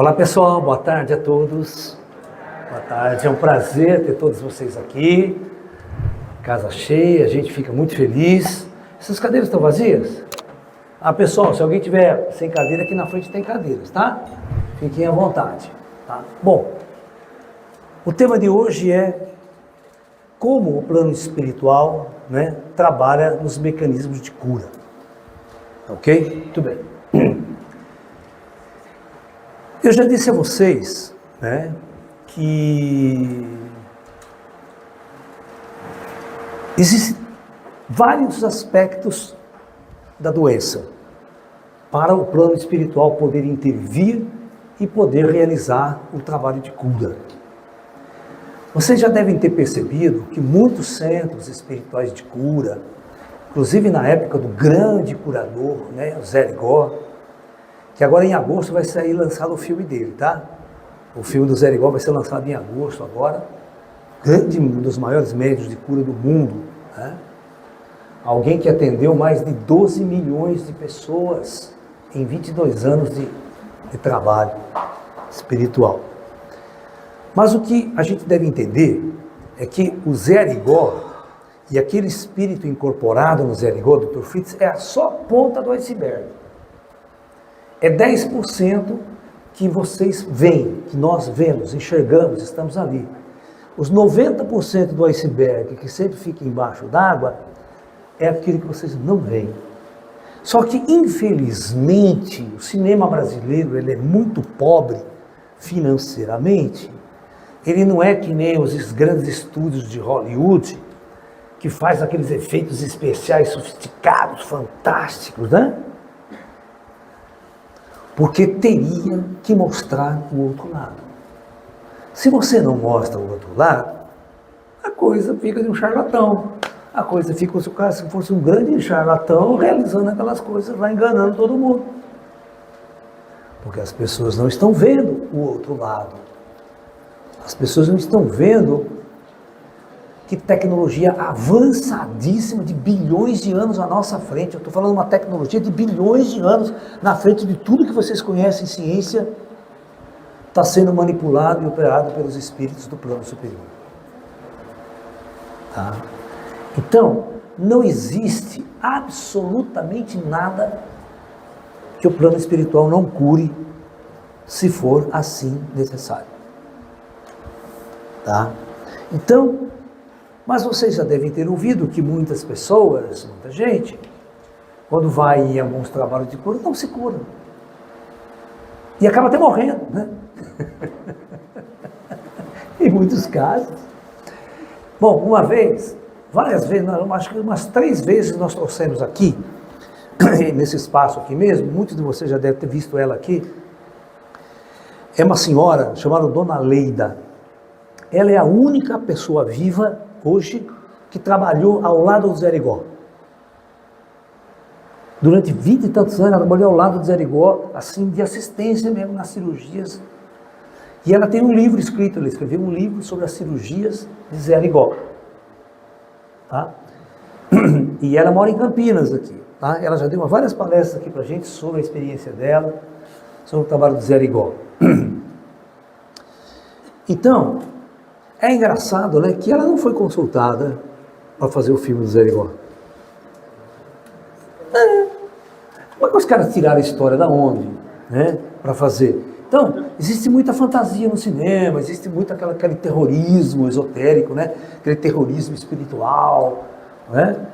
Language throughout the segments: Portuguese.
Olá pessoal, boa tarde a todos. Boa tarde, é um prazer ter todos vocês aqui. Casa cheia, a gente fica muito feliz. Essas cadeiras estão vazias? Pessoal, se alguém tiver sem cadeira, aqui na frente tem cadeiras, tá? Fiquem à vontade, tá? Bom, o tema de hoje é como o plano espiritual, né, trabalha nos mecanismos de cura. Ok? Muito bem. Eu já disse a vocês, né, que existem vários aspectos da doença para o plano espiritual poder intervir e poder realizar o trabalho de cura. Vocês já devem ter percebido que muitos centros espirituais de cura, inclusive na época do grande curador, né, o Zé Rigó, que agora em agosto vai sair lançado o filme dele, tá? O filme do Zé Rigó vai ser lançado em agosto agora, um dos maiores médiuns de cura do mundo, né? Alguém que atendeu mais de 12 milhões de pessoas em 22 anos de trabalho espiritual. Mas o que a gente deve entender é que o Zé Rigó e aquele espírito incorporado no Zé Rigó, Dr. Fritz, é só a ponta do iceberg. É 10% que vocês veem, que nós vemos, enxergamos, estamos ali. Os 90% do iceberg, que sempre fica embaixo d'água, é aquilo que vocês não veem. Só que, infelizmente, o cinema brasileiro ele é muito pobre financeiramente. Ele não é que nem os grandes estúdios de Hollywood, que faz aqueles efeitos especiais sofisticados, fantásticos, né? Porque teria que mostrar o outro lado. Se você não mostra o outro lado, a coisa fica de um charlatão. A coisa fica como se o cara fosse um grande charlatão realizando aquelas coisas, vai enganando todo mundo. Porque as pessoas não estão vendo o outro lado. As pessoas não estão vendo que tecnologia avançadíssima de bilhões de anos à nossa frente. Eu estou falando uma tecnologia de bilhões de anos na frente de tudo que vocês conhecem em ciência, está sendo manipulado e operado pelos espíritos do plano superior. Tá? Então, não existe absolutamente nada que o plano espiritual não cure, se for assim necessário. Tá? Então, mas vocês já devem ter ouvido que muitas pessoas, muita gente, quando vai em alguns trabalhos de cura, não se cura. E acaba até morrendo, né? Em muitos casos. Bom, uma vez, várias vezes, acho que umas 3 vezes nós trouxemos aqui, nesse espaço aqui mesmo, muitos de vocês já devem ter visto ela aqui. É uma senhora chamada Dona Leida. Ela é a única pessoa viva hoje que trabalhou ao lado do Zé Rigó. Durante 20 e tantos anos, ela trabalhou ao lado do Zé Rigó, assim, de assistência mesmo nas cirurgias. E ela tem um livro escrito, ela escreveu um livro sobre as cirurgias de Zé Rigó. Tá? E ela mora em Campinas aqui. Tá? Ela já deu várias palestras aqui pra gente sobre a experiência dela, sobre o trabalho do Zé Rigó. Então, é engraçado, né, que ela não foi consultada para fazer o filme do Zé Rigó. Como é que os caras tiraram a história da onde, né, para fazer? Então, existe muita fantasia no cinema, existe muito aquele terrorismo esotérico, né, aquele terrorismo espiritual, né?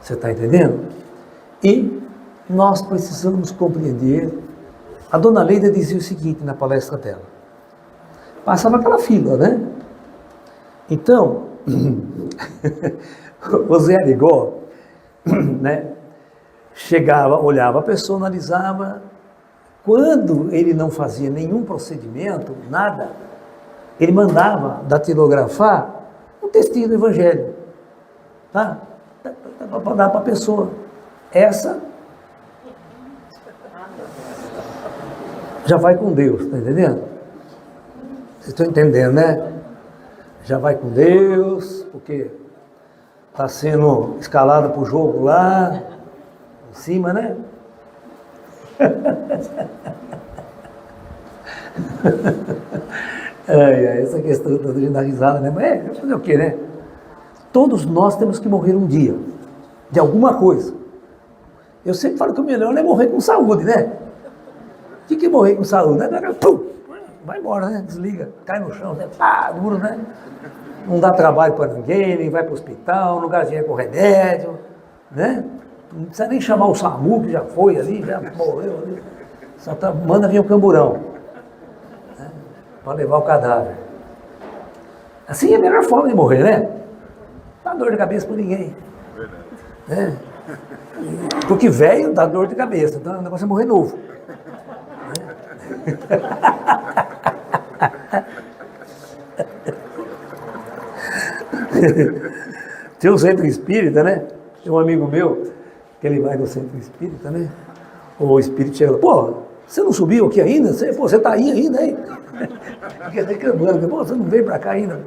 Você está entendendo? E nós precisamos compreender. A Dona Leida dizia o seguinte na palestra dela. Passava aquela fila, né? Então, o Zé Rigó, né, chegava, olhava a pessoa, analisava. Quando ele não fazia nenhum procedimento, nada, ele mandava datilografar um textinho do Evangelho, tá? Para dar para a pessoa. Essa já vai com Deus, tá entendendo? Vocês estão entendendo, né? Já vai com Deus, porque está sendo escalado para o jogo lá, em cima, né? Essa questão da gente dar risada, né? Mas fazer o quê, né? Todos nós temos que morrer um dia, de alguma coisa. Eu sempre falo que o melhor é morrer com saúde, né? O que é morrer com saúde? Né? Pum, vai embora, né? Desliga, cai no chão, né? Pá, duro, né? Não dá trabalho para ninguém, nem vai para o hospital, não gasta dinheiro com remédio, né? Não precisa nem chamar o SAMU, que já foi ali, já morreu ali. Só manda vir o camburão, né? Para levar o cadáver. Assim é a melhor forma de morrer, né? Não dá dor de cabeça para ninguém. Né? Porque velho dá dor de cabeça, então o negócio é morrer novo. Tem um centro espírita, né? Tem um amigo meu, que ele vai no centro espírita, né? O espírito chega lá, pô, você não subiu aqui ainda? Você tá aí ainda, hein? Fica reclamando, pô, você não veio pra cá ainda.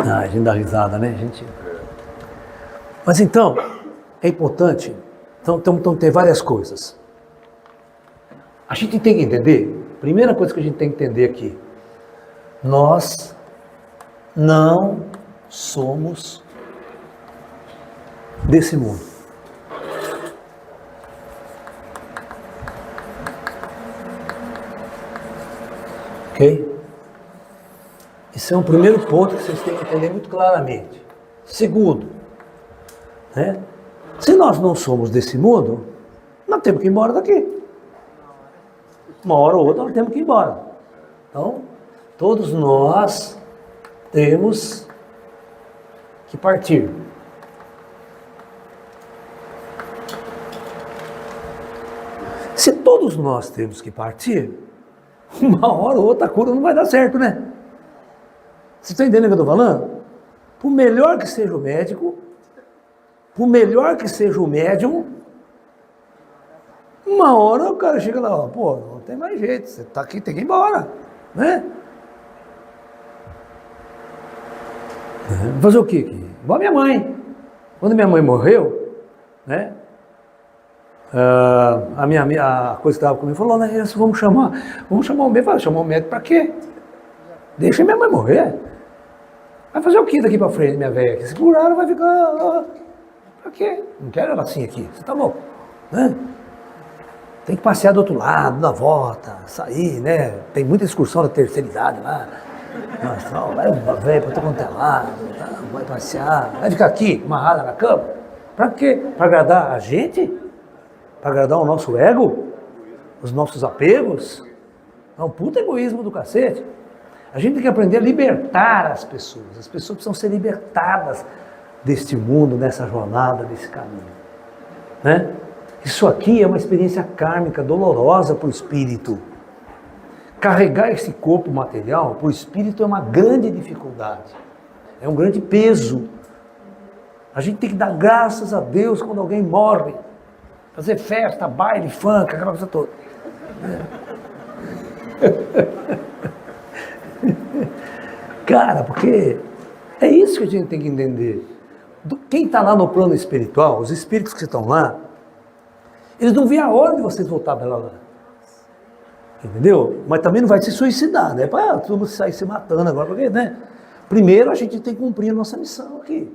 A gente dá risada, né, gente? Mas então, é importante, então tem várias coisas. A gente tem que entender, primeira coisa que a gente tem que entender aqui, nós não somos desse mundo. Ok? Esse é um primeiro ponto que vocês têm que entender muito claramente. Segundo, né? Se nós não somos desse mundo, nós temos que ir embora daqui. Uma hora ou outra nós temos que ir embora. Então, todos nós temos que partir. Se todos nós temos que partir, uma hora ou outra a cura não vai dar certo, né? Você está entendendo o que eu estou falando? Por melhor que seja o médico, por melhor que seja o médium, uma hora o cara chega lá, ó, pô, não tem mais jeito, você está aqui, tem que ir embora, né? Fazer o quê aqui? Igual a minha mãe. Quando minha mãe morreu, né? A coisa que estava comigo falou, né? Vamos chamar o médico. Falei, chamar o médico para quê? Deixa minha mãe morrer. Vai fazer o que daqui para frente, minha velha? Se curar, vai ficar... Pra quê? Não quero ela assim aqui. Você tá louco? Né? Tem que passear do outro lado, dar volta, sair, né? Tem muita excursão da terceira idade lá. Nossa, vai velho para todo quanto é lado, vai passear. Vai ficar aqui, amarrada na cama. Pra quê? Para agradar a gente? Para agradar o nosso ego? Os nossos apegos? É um puta egoísmo do cacete. A gente tem que aprender a libertar as pessoas. As pessoas precisam ser libertadas deste mundo, dessa jornada, desse caminho. Né? Isso aqui é uma experiência kármica, dolorosa para o espírito. Carregar esse corpo material para o espírito é uma grande dificuldade. É um grande peso. A gente tem que dar graças a Deus quando alguém morre. Fazer festa, baile, funk, aquela coisa toda. Cara, porque é isso que a gente tem que entender. Quem está lá no plano espiritual, os espíritos que estão lá, eles não veem a hora de vocês voltar para lá. Entendeu? Mas também não vai se suicidar, né? Para todo mundo sair se matando agora, porque, né? Primeiro a gente tem que cumprir a nossa missão aqui.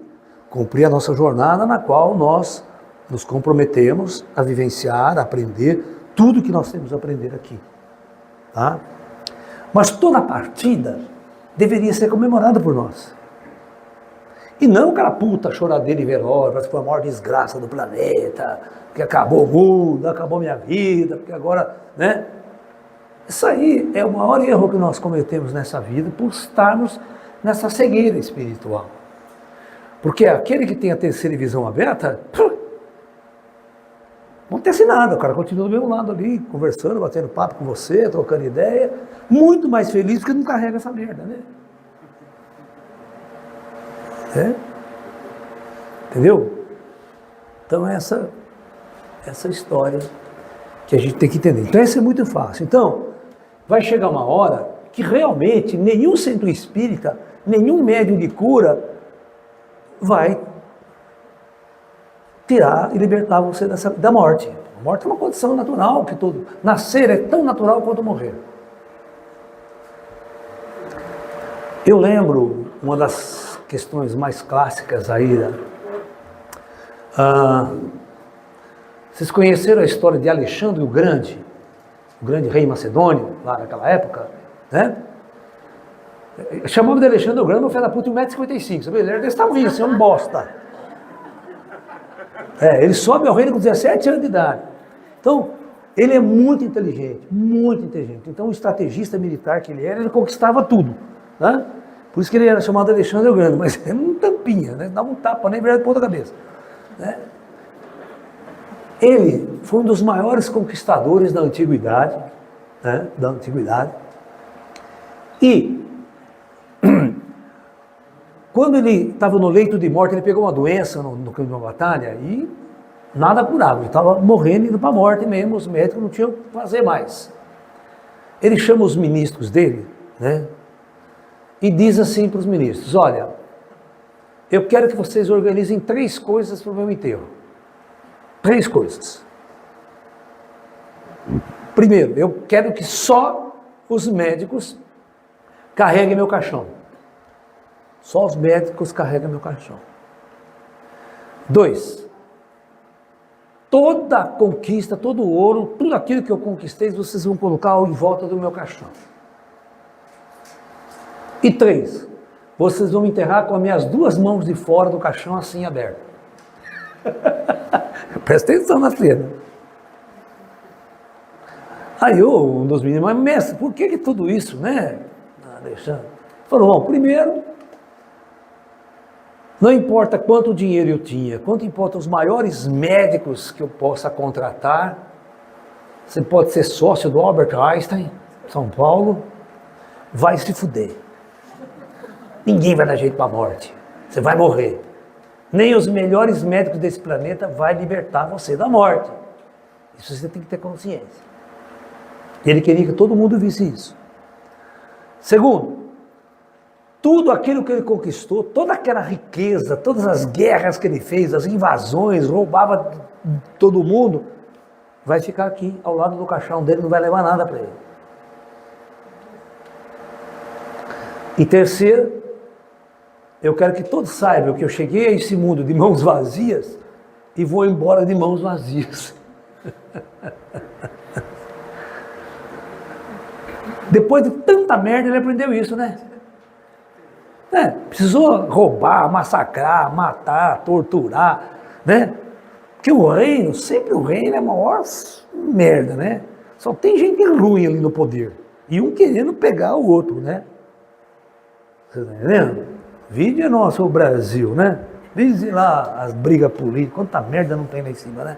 Cumprir a nossa jornada na qual nós nos comprometemos a vivenciar, a aprender tudo que nós temos a aprender aqui. Tá? Mas toda partida deveria ser comemorada por nós. E não aquela puta choradeira e velório, que foi a maior desgraça do planeta, que acabou o mundo, acabou minha vida, porque agora, né? Isso aí é o maior erro que nós cometemos nessa vida por estarmos nessa cegueira espiritual. Porque aquele que tem a terceira visão aberta, não acontece nada, o cara continua do mesmo lado ali, conversando, batendo papo com você, trocando ideia, muito mais feliz porque não carrega essa merda, né? Entendeu? Então essa história que a gente tem que entender. Então isso é muito fácil. Então, vai chegar uma hora que realmente nenhum centro espírita, nenhum médium de cura vai tirar e libertar você da morte. A morte é uma condição natural, que todo nascer é tão natural quanto morrer. Eu lembro uma das questões mais clássicas aí. Vocês conheceram a história de Alexandre o Grande rei macedônio, lá naquela época, né? Chamava de Alexandre o Grande, mas filho da puta, 1,55 m, sabe? Ele era desse tamanho, assim, um bosta. Ele sobe ao reino com 17 anos de idade. Então, ele é muito inteligente, muito inteligente. Então, o estrategista militar que ele era, ele conquistava tudo, né? Por isso que ele era chamado Alexandre o Grande, mas era um tampinha, né? Dava um tapa nem verdade ponta cabeça, né? Ele foi um dos maiores conquistadores da antiguidade, né? E quando ele estava no leito de morte, ele pegou uma doença no campo de uma batalha e nada curava, ele estava morrendo, indo para a morte mesmo, os médicos não tinham o que fazer mais. Ele chama os ministros dele, né? E diz assim para os ministros: olha, eu quero que vocês organizem 3 coisas para o meu enterro. 3 coisas. Primeiro, eu quero que só os médicos carreguem meu caixão. Só os médicos carregam meu caixão. 2, toda a conquista, todo o ouro, tudo aquilo que eu conquistei, vocês vão colocar em volta do meu caixão. E 3, vocês vão me enterrar com as minhas 2 mãos de fora do caixão assim aberto. Presta atenção na cena. Aí um dos meninos, mas mestre, por que tudo isso, né, Alexandre? Falou: bom, primeiro, não importa quanto dinheiro eu tinha, quanto importa os maiores médicos que eu possa contratar, você pode ser sócio do Albert Einstein, São Paulo, vai se fuder. Ninguém vai dar jeito para a morte. Você vai morrer. Nem os melhores médicos desse planeta vai libertar você da morte. Isso você tem que ter consciência. E ele queria que todo mundo visse isso. Segundo, tudo aquilo que ele conquistou, toda aquela riqueza, todas as guerras que ele fez, as invasões, roubava todo mundo, vai ficar aqui ao lado do caixão dele, não vai levar nada para ele. E terceiro, eu quero que todos saibam que eu cheguei a esse mundo de mãos vazias e vou embora de mãos vazias. Depois de tanta merda, ele aprendeu isso, né? Precisou roubar, massacrar, matar, torturar, né? Porque o reino, sempre o reino é a maior merda, né? Só tem gente ruim ali no poder. E um querendo pegar o outro, né? Você está entendendo? Vídeo é nosso, o Brasil, né? Diz lá as brigas políticas, quanta merda não tem lá em cima, né?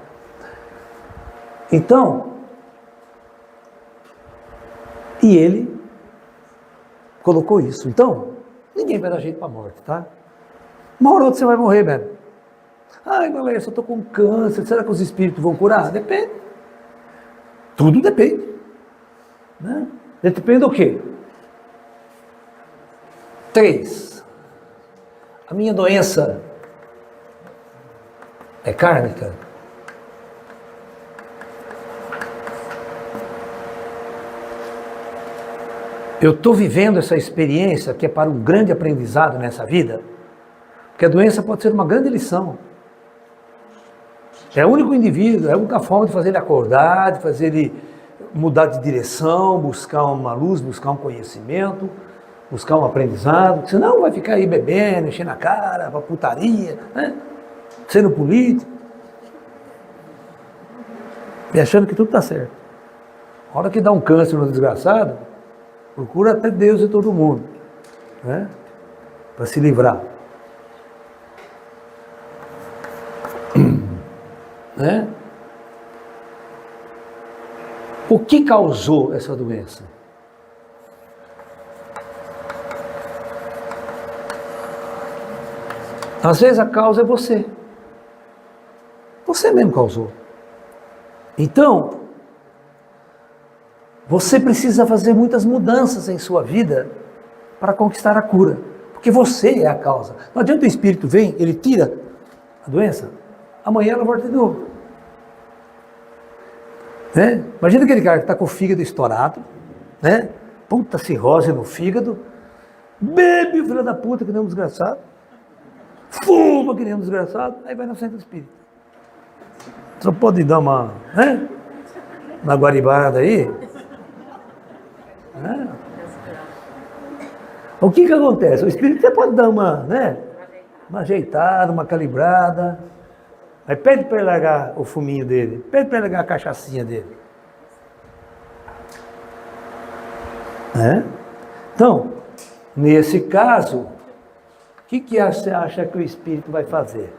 Então, e ele colocou isso. Então, ninguém vai dar jeito para a morte, tá? Uma hora ou outra você vai morrer, velho. Ai, galera, eu estou com câncer, será que os espíritos vão curar? Depende. Tudo depende. Né? Depende do quê? 3. A minha doença é kármica. Eu estou vivendo essa experiência que é para um grande aprendizado nessa vida, porque a doença pode ser uma grande lição. É o único indivíduo, é a única forma de fazer ele acordar, de fazer ele mudar de direção, buscar uma luz, buscar um conhecimento, buscar um aprendizado, senão vai ficar aí bebendo, enchendo a cara, pra putaria, né? Sendo político, e achando que tudo está certo. A hora que dá um câncer no desgraçado, procura até Deus e todo mundo, né? Para se livrar. Né? O que causou essa doença? Às vezes a causa é você. Você mesmo causou. Então, você precisa fazer muitas mudanças em sua vida para conquistar a cura. Porque você é a causa. Não adianta o espírito vem, ele tira a doença, amanhã ela volta de novo. Né? Imagina aquele cara que está com o fígado estourado, né? Puta cirrose no fígado, bebe, filho da puta, que nem um desgraçado, fuma que nem um desgraçado, aí vai no centro espírita. Só pode dar uma, né? Uma guaribada aí. Né? O que acontece? O espírito você pode dar uma, né? Uma ajeitada, uma calibrada. Aí pede para ele largar o fuminho dele, pede para ele largar a cachaçinha dele. Né? Então, nesse caso, o que você acha que o espírito vai fazer?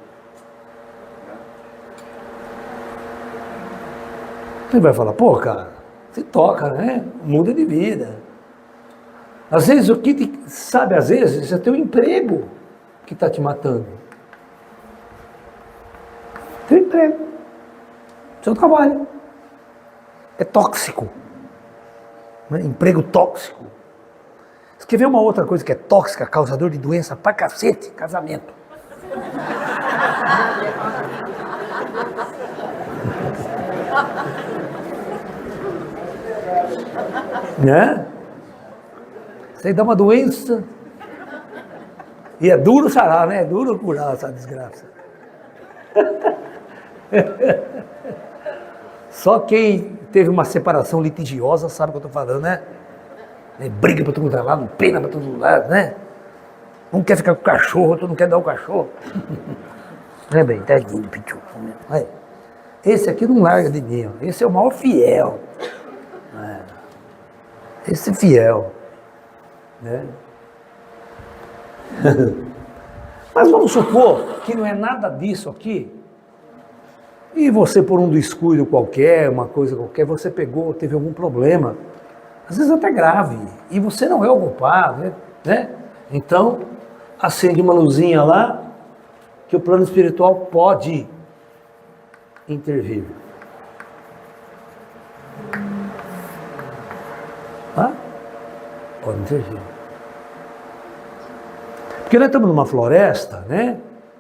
Ele vai falar, pô, cara, se toca, né? Muda de vida. Às vezes, sabe, às vezes, é teu emprego que está te matando. Teu emprego. Seu trabalho. É tóxico. Né? Emprego tóxico. Você quer ver uma outra coisa que é tóxica, causador de doença pra cacete? Casamento. Né? Você dá uma doença e é duro sarar, né? É duro curar essa desgraça. Só quem teve uma separação litigiosa sabe o que eu estou falando, né? Briga para todo lado, pena para todo lado, né? Um quer ficar com o cachorro, outro não quer dar o cachorro. É bem, tá aqui, pichu. Esse aqui não larga de mim, ó. Esse é o maior fiel. Esse é fiel. Né? Mas vamos supor que não é nada disso aqui. E você, por um descuido qualquer, uma coisa qualquer, você pegou, teve algum problema, às vezes até grave, e você não é o culpado, né? Então, acende uma luzinha lá, que o plano espiritual pode intervir. Tá? Pode intervir. Porque nós estamos numa floresta, né?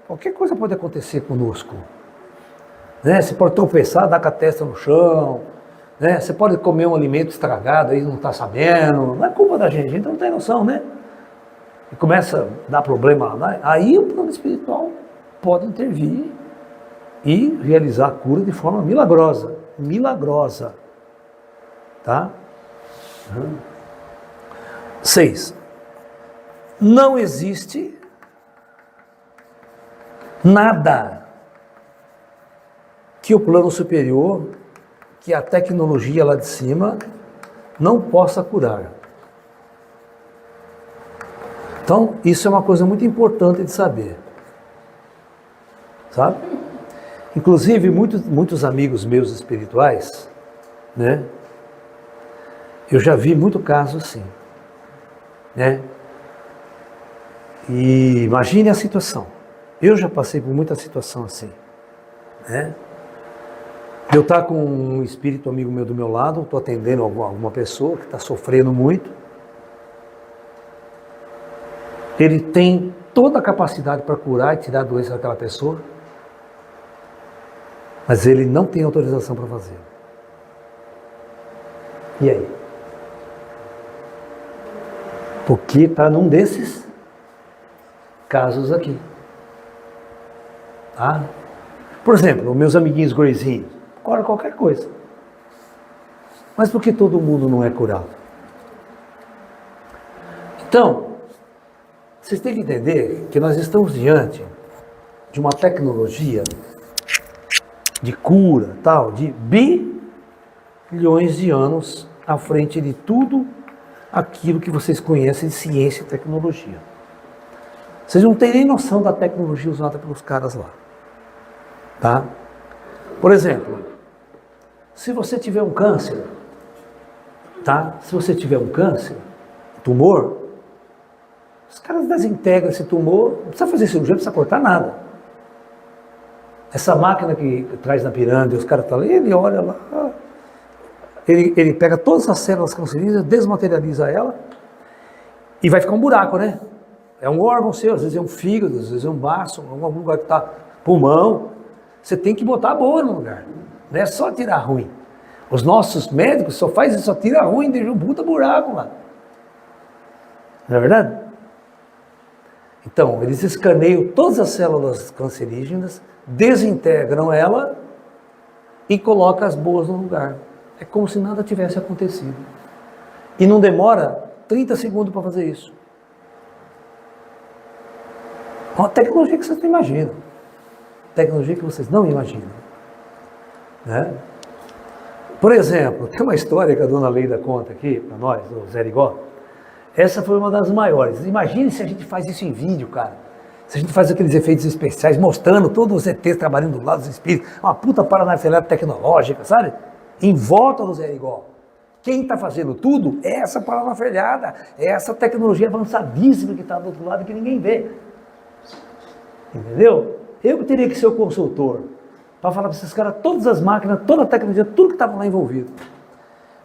Qualquer coisa pode acontecer conosco. Né? Você pode tropeçar, dar com a testa no chão, né? Você pode comer um alimento estragado aí, não está sabendo, não é culpa da gente não tem noção, né? E começa a dar problema lá, aí o plano espiritual pode intervir e realizar a cura de forma milagrosa, milagrosa, tá? 6. Não existe nada que o plano superior, que a tecnologia lá de cima, não possa curar. Então, isso é uma coisa muito importante de saber. Sabe? Inclusive, muitos amigos meus espirituais, né? Eu já vi muito caso assim, né? E imagine a situação. Eu já passei por muita situação assim, né? Eu estou com um espírito amigo meu do meu lado, estou atendendo alguma pessoa que está sofrendo muito. Ele tem toda a capacidade para curar e tirar a doença daquela pessoa, mas ele não tem autorização para fazer. E aí? Porque está num desses casos aqui. Tá? Por exemplo, os meus amiguinhos gurizinhos, cura qualquer coisa. Mas por que todo mundo não é curado? Então, vocês têm que entender que nós estamos diante de uma tecnologia de cura, tal, de bilhões de anos à frente de tudo aquilo que vocês conhecem de ciência e tecnologia. Vocês não têm nem noção da tecnologia usada pelos caras lá. Tá? Por exemplo, se você tiver um câncer, tá? Se você tiver um câncer, tumor, os caras desintegram esse tumor, não precisa fazer cirurgia, não precisa cortar nada. Essa máquina que traz na pirâmide, os caras estão ali, ele olha lá, ele pega todas as células cancerígenas, desmaterializa ela e vai ficar um buraco, né? É um órgão seu, às vezes é um fígado, às vezes é um baço, algum lugar que está pulmão. Você tem que botar a boa no lugar. Não é só tirar ruim. Os nossos médicos só fazem isso, só tira ruim, deixa um puta buraco lá. Não é verdade? Então, eles escaneiam todas as células cancerígenas, desintegram ela e colocam as boas no lugar. É como se nada tivesse acontecido. E não demora 30 segundos para fazer isso. Uma tecnologia que vocês não imaginam. Tecnologia que vocês não imaginam. Né? Por exemplo, tem uma história que a dona Leida conta aqui para nós, o Zé Rigó. Essa foi uma das maiores. Imagine se a gente faz isso em vídeo, cara. Se a gente faz aqueles efeitos especiais mostrando todos os ETs trabalhando do lado dos espíritos, uma puta parafernália tecnológica, sabe? Em volta do Zé Rigó. Quem está fazendo tudo é essa parafernália, é essa tecnologia avançadíssima que está do outro lado que ninguém vê. Entendeu? Eu que teria que ser o consultor para falar para esses caras todas as máquinas, toda a tecnologia, tudo que estava lá envolvido.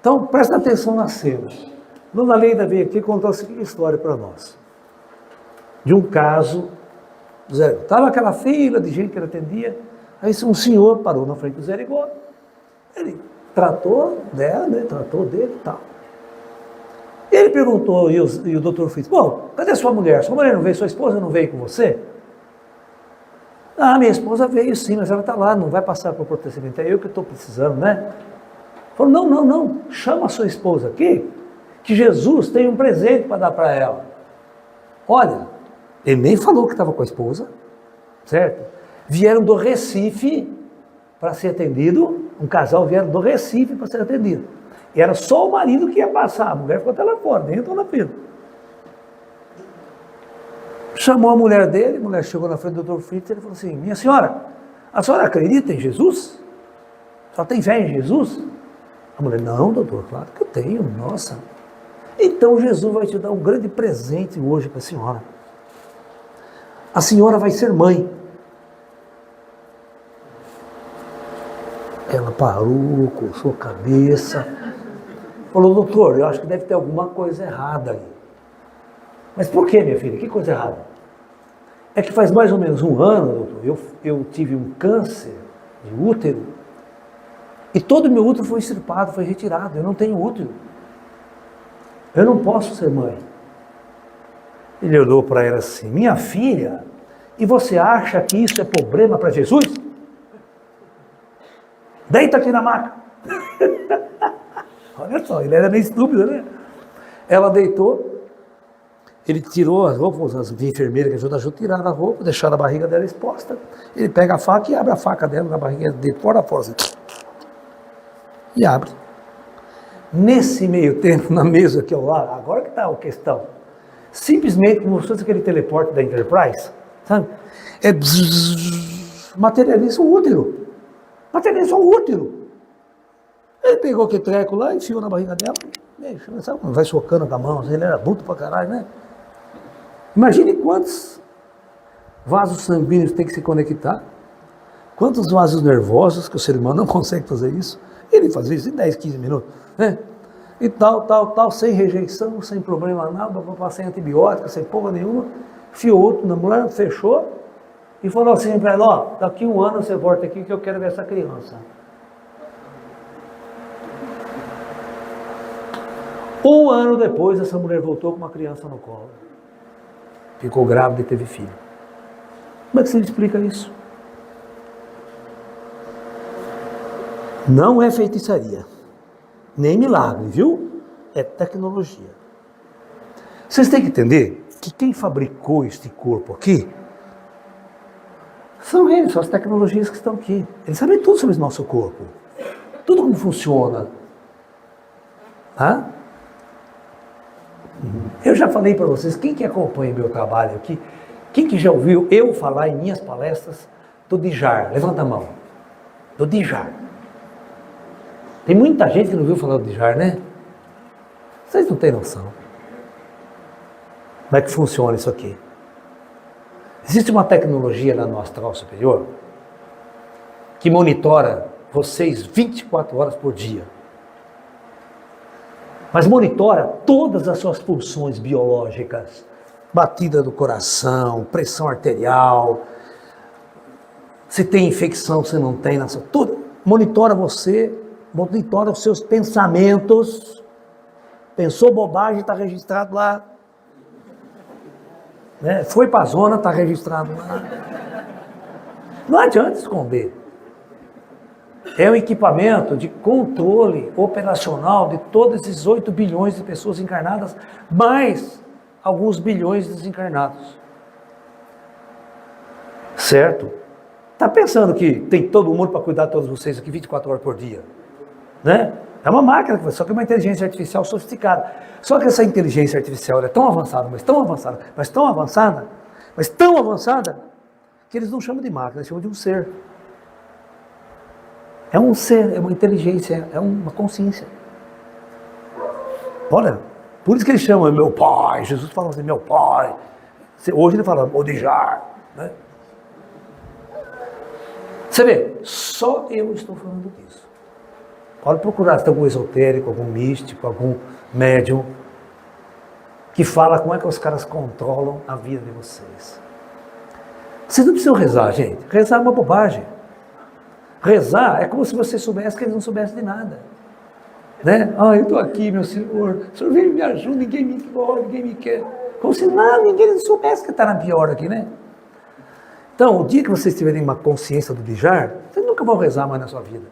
Então, presta atenção na cena. Dona Leida veio aqui e contou a seguinte história para nós. De um caso, estava aquela fila de gente que ele atendia, aí um senhor parou na frente do Zé Rigó, ele tratou dela, né, tratou dele e tal. Ele perguntou, e o doutor Fritz, bom, cadê sua mulher? Sua mulher não veio, sua esposa não veio com você? Ah, minha esposa veio sim, mas ela está lá, não vai passar por proteção, é eu que estou precisando, né? Falou, não, chama a sua esposa aqui, que Jesus tem um presente para dar para ela. Olha, ele nem falou que estava com a esposa, certo? Vieram do Recife para ser atendido, um casal vieram do Recife para ser atendido. E era só o marido que ia passar, a mulher ficou até lá fora, nem entrou na fila. Chamou a mulher dele, a mulher chegou na frente do Dr. Fritz e ele falou assim, minha senhora, a senhora acredita em Jesus? A senhora tem fé em Jesus? A mulher, não, doutor, claro que eu tenho, nossa. Então Jesus vai te dar um grande presente hoje para a senhora. A senhora vai ser mãe. Ela parou, coçou a cabeça, falou, doutor, eu acho que deve ter alguma coisa errada aí. Mas por que, minha filha? Que coisa errada? É que faz mais ou menos um ano, doutor, eu tive um câncer de útero e todo o meu útero foi extirpado, foi retirado, eu não tenho útero. Eu não posso ser mãe. Ele olhou para ela assim, minha filha, e você acha que isso é problema para Jesus? Deita aqui na maca. Olha só, ele era meio estúpido, né? Ela deitou, ele tirou as roupas, as enfermeiras que ajudam a tirar a roupa, deixaram a barriga dela exposta. Ele pega a faca e abre a faca dela na barriga de fora a fora, assim, e abre. Nesse meio tempo, na mesa aqui ao lado, agora que está a questão, simplesmente como se fosse aquele teleporte da Enterprise, sabe? Materializa o útero. Materializa o útero. Ele pegou aquele treco lá, enfiou na barriga dela, sabe, vai socando com a mão, ele era bruto pra caralho, né? Imagine quantos vasos sanguíneos tem que se conectar, quantos vasos nervosos, que o ser humano não consegue fazer isso. Ele fazia isso em 10, 15 minutos, né? E tal, sem rejeição, sem problema nada, sem antibiótico, sem porra nenhuma. Fiou outro na mulher, fechou e falou assim para ela, ó, daqui um ano você volta aqui que eu quero ver essa criança. Um ano depois, essa mulher voltou com uma criança no colo. Ficou grávida e teve filho. Como é que você explica isso? Não é feitiçaria, nem milagre, viu? É tecnologia. Vocês têm que entender que quem fabricou este corpo aqui são eles, são as tecnologias que estão aqui. Eles sabem tudo sobre o nosso corpo, tudo como funciona. Tá? Eu já falei para vocês, quem que acompanha meu trabalho aqui, quem que já ouviu eu falar em minhas palestras do DIJAR? Levanta a mão. Do DIJAR. Tem muita gente que não ouviu falar do DIJAR, né? Vocês não têm noção. Como é que funciona isso aqui? Existe uma tecnologia lá no astral superior que monitora vocês 24 horas por dia. Mas monitora todas as suas funções biológicas. batida do coração, pressão arterial, se tem infecção, se não tem, tudo. Monitora você, monitora os seus pensamentos. Pensou bobagem, está registrado lá. Né? Foi para a zona, está registrado lá. Não adianta esconder. É um equipamento de controle operacional de todos esses 8 bilhões de pessoas encarnadas, mais alguns bilhões de desencarnados. Certo? Está pensando que tem todo mundo para cuidar de todos vocês aqui 24 horas por dia? Né? É uma máquina, só que é uma inteligência artificial sofisticada. Só que essa inteligência artificial é tão avançada, mas tão avançada, mas tão avançada, mas tão avançada, que eles não chamam de máquina, eles chamam de um ser. É um ser, é uma inteligência, é uma consciência. Olha, por isso que eles chamam meu pai. Jesus fala assim, meu pai. Hoje ele fala Odijar. Né? Você vê, só eu estou falando disso. Pode procurar se tem algum esotérico, algum místico, algum médium que fala como é que os caras controlam a vida de vocês. Vocês não precisam rezar, gente. Rezar é uma bobagem. Rezar é como se você soubesse que eles não soubessem de nada. Né? Eu estou aqui, meu senhor. O senhor vem me ajuda, ninguém me quer, ninguém me quer. Como se ninguém soubesse que está na pior aqui, né? Então, o dia que vocês tiverem uma consciência do Dijar, vocês nunca vão rezar mais na sua vida.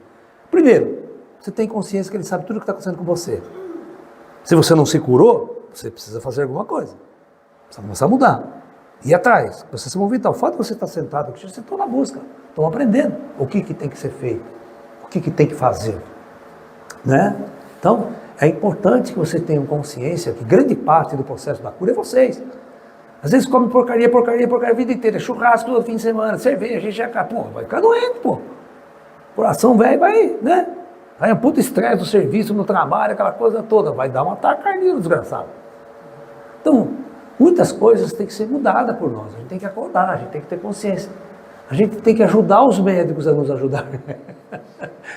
Primeiro, você tem consciência que ele sabe tudo o que está acontecendo com você. Se você não se curou, você precisa fazer alguma coisa. Precisa começar a mudar. Ir atrás. Você se movimentar. O fato de você estar sentado aqui, você está na busca. Estão aprendendo o que tem que ser feito. O que tem que fazer. Né? Então, é importante que vocês tenham consciência que grande parte do processo da cura é vocês. Às vezes come porcaria a vida inteira. Churrasco todo fim de semana, cerveja, já pô, vai ficar doente, pô. Coração velho vai, né? Aí é um puto estresse do serviço, no trabalho, aquela coisa toda. Vai dar um ataque cardíaco desgraçado. Então, muitas coisas têm que ser mudadas por nós. A gente tem que acordar, a gente tem que ter consciência. A gente tem que ajudar os médicos a nos ajudar.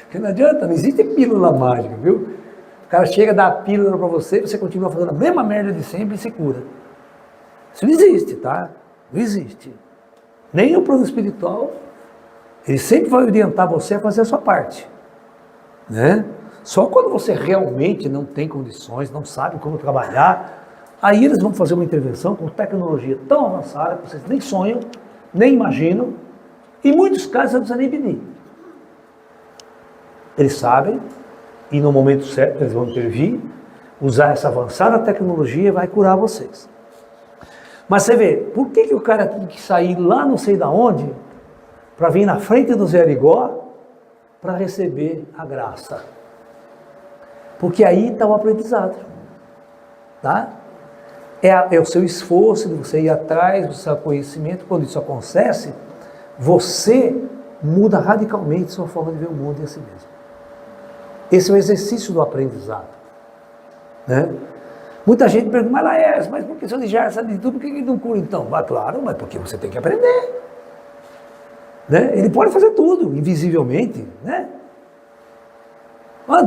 Porque não adianta, não existe pílula mágica, viu? O cara chega, dá a pílula para você, você continua fazendo a mesma merda de sempre e se cura. Isso não existe, tá? Não existe. Nem o plano espiritual, ele sempre vai orientar você a fazer a sua parte. Né? Só quando você realmente não tem condições, não sabe como trabalhar, aí eles vão fazer uma intervenção com tecnologia tão avançada que vocês nem sonham, nem imaginam, e em muitos casos não precisa nem pedir. Eles sabem, e no momento certo eles vão intervir, usar essa avançada tecnologia e vai curar vocês. Mas você vê, por que o cara tem que sair lá não sei da onde, para vir na frente do Zé Arigó, para receber a graça? Porque aí está o aprendizado. Tá? É o seu esforço de você ir atrás do seu conhecimento. Quando isso acontece, você muda radicalmente sua forma de ver o mundo e a si mesmo. Esse é o exercício do aprendizado. Né? Muita gente pergunta, mas por que o senhor já sabe de tudo, por que ele não cura então? Claro, mas porque você tem que aprender. Né? Ele pode fazer tudo, invisivelmente. Né?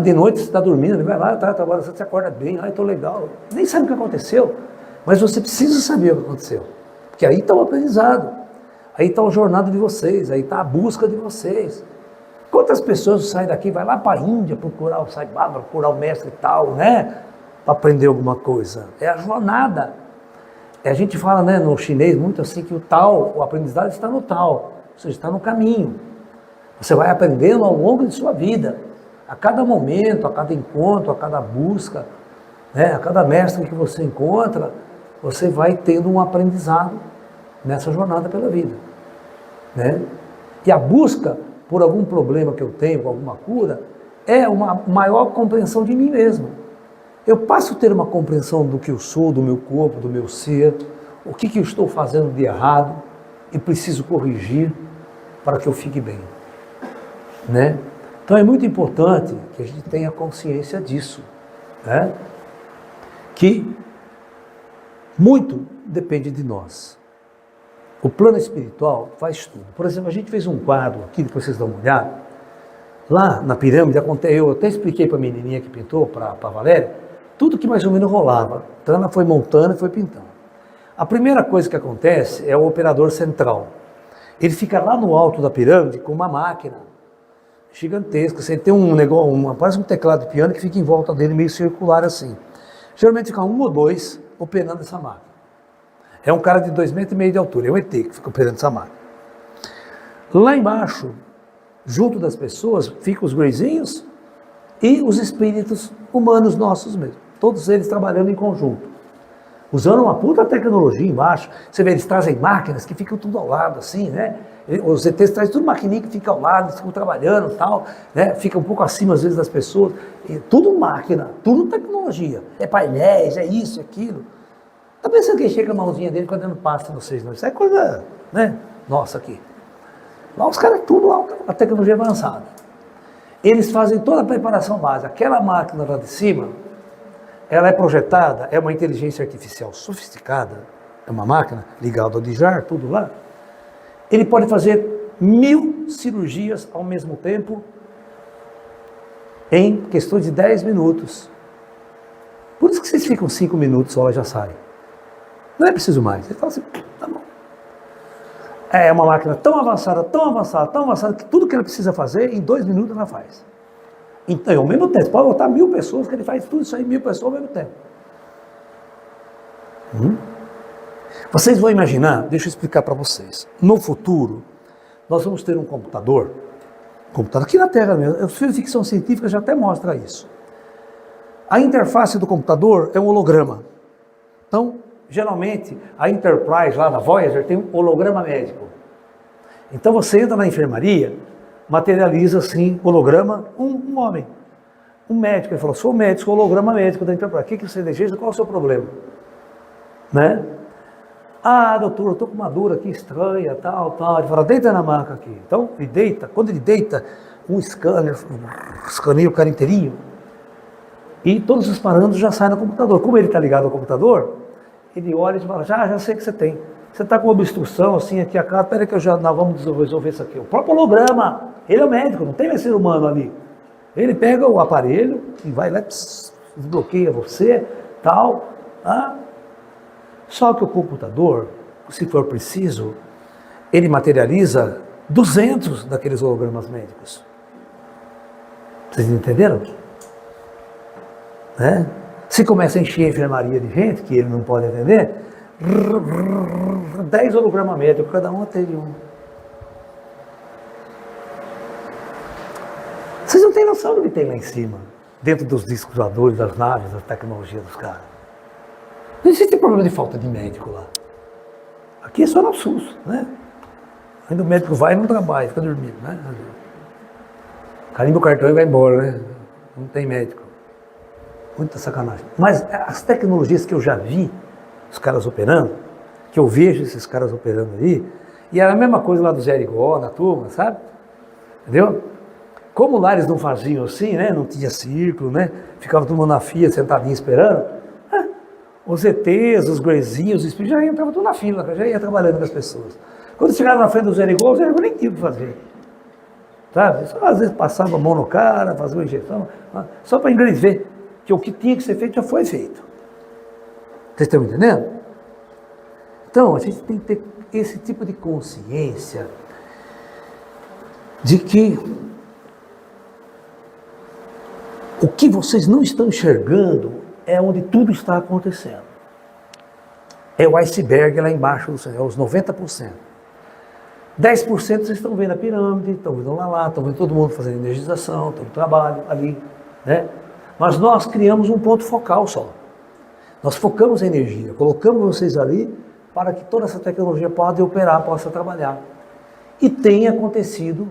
De noite você está dormindo, ele vai lá, agora você acorda bem, estou legal. Nem sabe o que aconteceu, mas você precisa saber o que aconteceu. Porque aí está o aprendizado, aí está a jornada de vocês, aí está a busca de vocês. Quantas pessoas saem daqui, vai lá para a Índia procurar o Sai Baba, procurar o mestre e tal, né? Para aprender alguma coisa. É a jornada. A gente fala, né, no chinês muito assim que o aprendizado está no tal, ou seja, está no caminho. Você vai aprendendo ao longo de sua vida, a cada momento, a cada encontro, a cada busca, né, a cada mestre que você encontra, você vai tendo um aprendizado nessa jornada pela vida. Né? E a busca por algum problema que eu tenho, por alguma cura, é uma maior compreensão de mim mesmo. Eu passo a ter uma compreensão do que eu sou, do meu corpo, do meu ser, o que eu estou fazendo de errado e preciso corrigir para que eu fique bem. Né? Então é muito importante que a gente tenha consciência disso. Né? Que muito depende de nós. O plano espiritual faz tudo. Por exemplo, a gente fez um quadro aqui, depois vocês dão uma olhada. Lá na pirâmide, eu até expliquei para a menininha que pintou, para a Valéria, tudo que mais ou menos rolava. Então ela foi montando e foi pintando. A primeira coisa que acontece é o operador central. Ele fica lá no alto da pirâmide com uma máquina gigantesca. Você tem um negócio, parece um teclado de piano que fica em volta dele, meio circular assim. Geralmente fica um ou dois operando essa máquina. É um cara de 2,5 metros de altura, é um ET que fica operando essa máquina. Lá embaixo, junto das pessoas, ficam os greyzinhos e os espíritos humanos nossos mesmo. Todos eles trabalhando em conjunto. Usando uma puta tecnologia embaixo. Você vê, eles trazem máquinas que ficam tudo ao lado, assim, né? Os ETs trazem tudo maquininha que fica ao lado, eles ficam trabalhando e tal, né? Fica um pouco acima, às vezes, das pessoas. E tudo máquina, tudo tecnologia. É painéis, é isso, é aquilo. Tá pensando que chega a mãozinha dele quando ele não passa vocês, não? Isso é coisa, né? Nossa, aqui. Lá os caras, tudo lá, a tecnologia avançada. Eles fazem toda a preparação básica. Aquela máquina lá de cima, ela é projetada, é uma inteligência artificial sofisticada, é uma máquina ligada ao DJAR, tudo lá. Ele pode fazer 1000 cirurgias ao mesmo tempo em questões de 10 minutos. Por isso que vocês ficam 5 minutos só, ela já sai. Não é preciso mais. Você fala assim, tá bom. É uma máquina tão avançada, que tudo que ela precisa fazer, em 2 minutos ela faz. Então, ao mesmo tempo, pode botar 1000 pessoas, que ele faz tudo isso aí, 1000 pessoas ao mesmo tempo. Vocês vão imaginar, deixa eu explicar para vocês. No futuro, nós vamos ter um computador aqui na Terra mesmo, o filme de ficção científica já até mostra isso. A interface do computador é um holograma. Então, geralmente, a Enterprise lá da Voyager tem um holograma médico. Então você entra na enfermaria, materializa assim, holograma, um homem, um médico. Ele falou, sou médico, holograma médico da Enterprise. O que você deseja? Qual é o seu problema? Né? Ah, doutor, eu estou com uma dor aqui estranha, tal. Ele fala, deita na maca aqui. Então, ele deita. Quando ele deita, um scanner, escaneia o cara inteirinho. E todos os parâmetros já saem no computador. Como ele está ligado ao computador, ele olha e fala, já sei o que você tem. Você está com obstrução, assim, aqui a cara, espera que nós vamos resolver isso aqui. O próprio holograma, ele é o médico, não tem mais ser humano ali. Ele pega o aparelho e vai lá, desbloqueia você, tal. Tá? Só que o computador, se for preciso, ele materializa 200 daqueles hologramas médicos. Vocês entenderam? Né? Se começa a encher a enfermaria de gente, que ele não pode entender, 10 hologramas médicos, cada um atende um. Vocês não têm noção do que tem lá em cima, dentro dos discos voadores, das naves, das tecnologias dos caras. Não existe problema de falta de médico lá. Aqui é só no SUS, né? Ainda o médico vai e não trabalha, fica dormindo, né? Carimba o cartão e vai embora, né? Não tem médico. Muita sacanagem. Mas as tecnologias que eu já vi, os caras operando, que eu vejo esses caras operando aí, e era a mesma coisa lá do Zé Rigó, na turma, sabe? Entendeu? Como lá eles não faziam assim, né? Não tinha círculo, né? Ficava todo mundo na fila, sentadinho esperando. Os ETs, os greyzinhos, os espíritos, já entravam tudo na fila, já ia trabalhando com as pessoas. Quando chegaram na frente do Zé Rigó, o Zé Rigó nem tinha o que fazer. Sabe? Só às vezes passava a mão no cara, fazia uma injeção, só para inglês ver que o que tinha que ser feito já foi feito. Vocês estão entendendo? Então, a gente tem que ter esse tipo de consciência de que o que vocês não estão enxergando é onde tudo está acontecendo. É o iceberg lá embaixo do céu, é os 90%. 10% vocês estão vendo a pirâmide, estão vendo lá, estão vendo todo mundo fazendo energização, todo trabalho ali, né? Mas nós criamos um ponto focal só. Nós focamos a energia, colocamos vocês ali para que toda essa tecnologia possa operar, possa trabalhar. E tem acontecido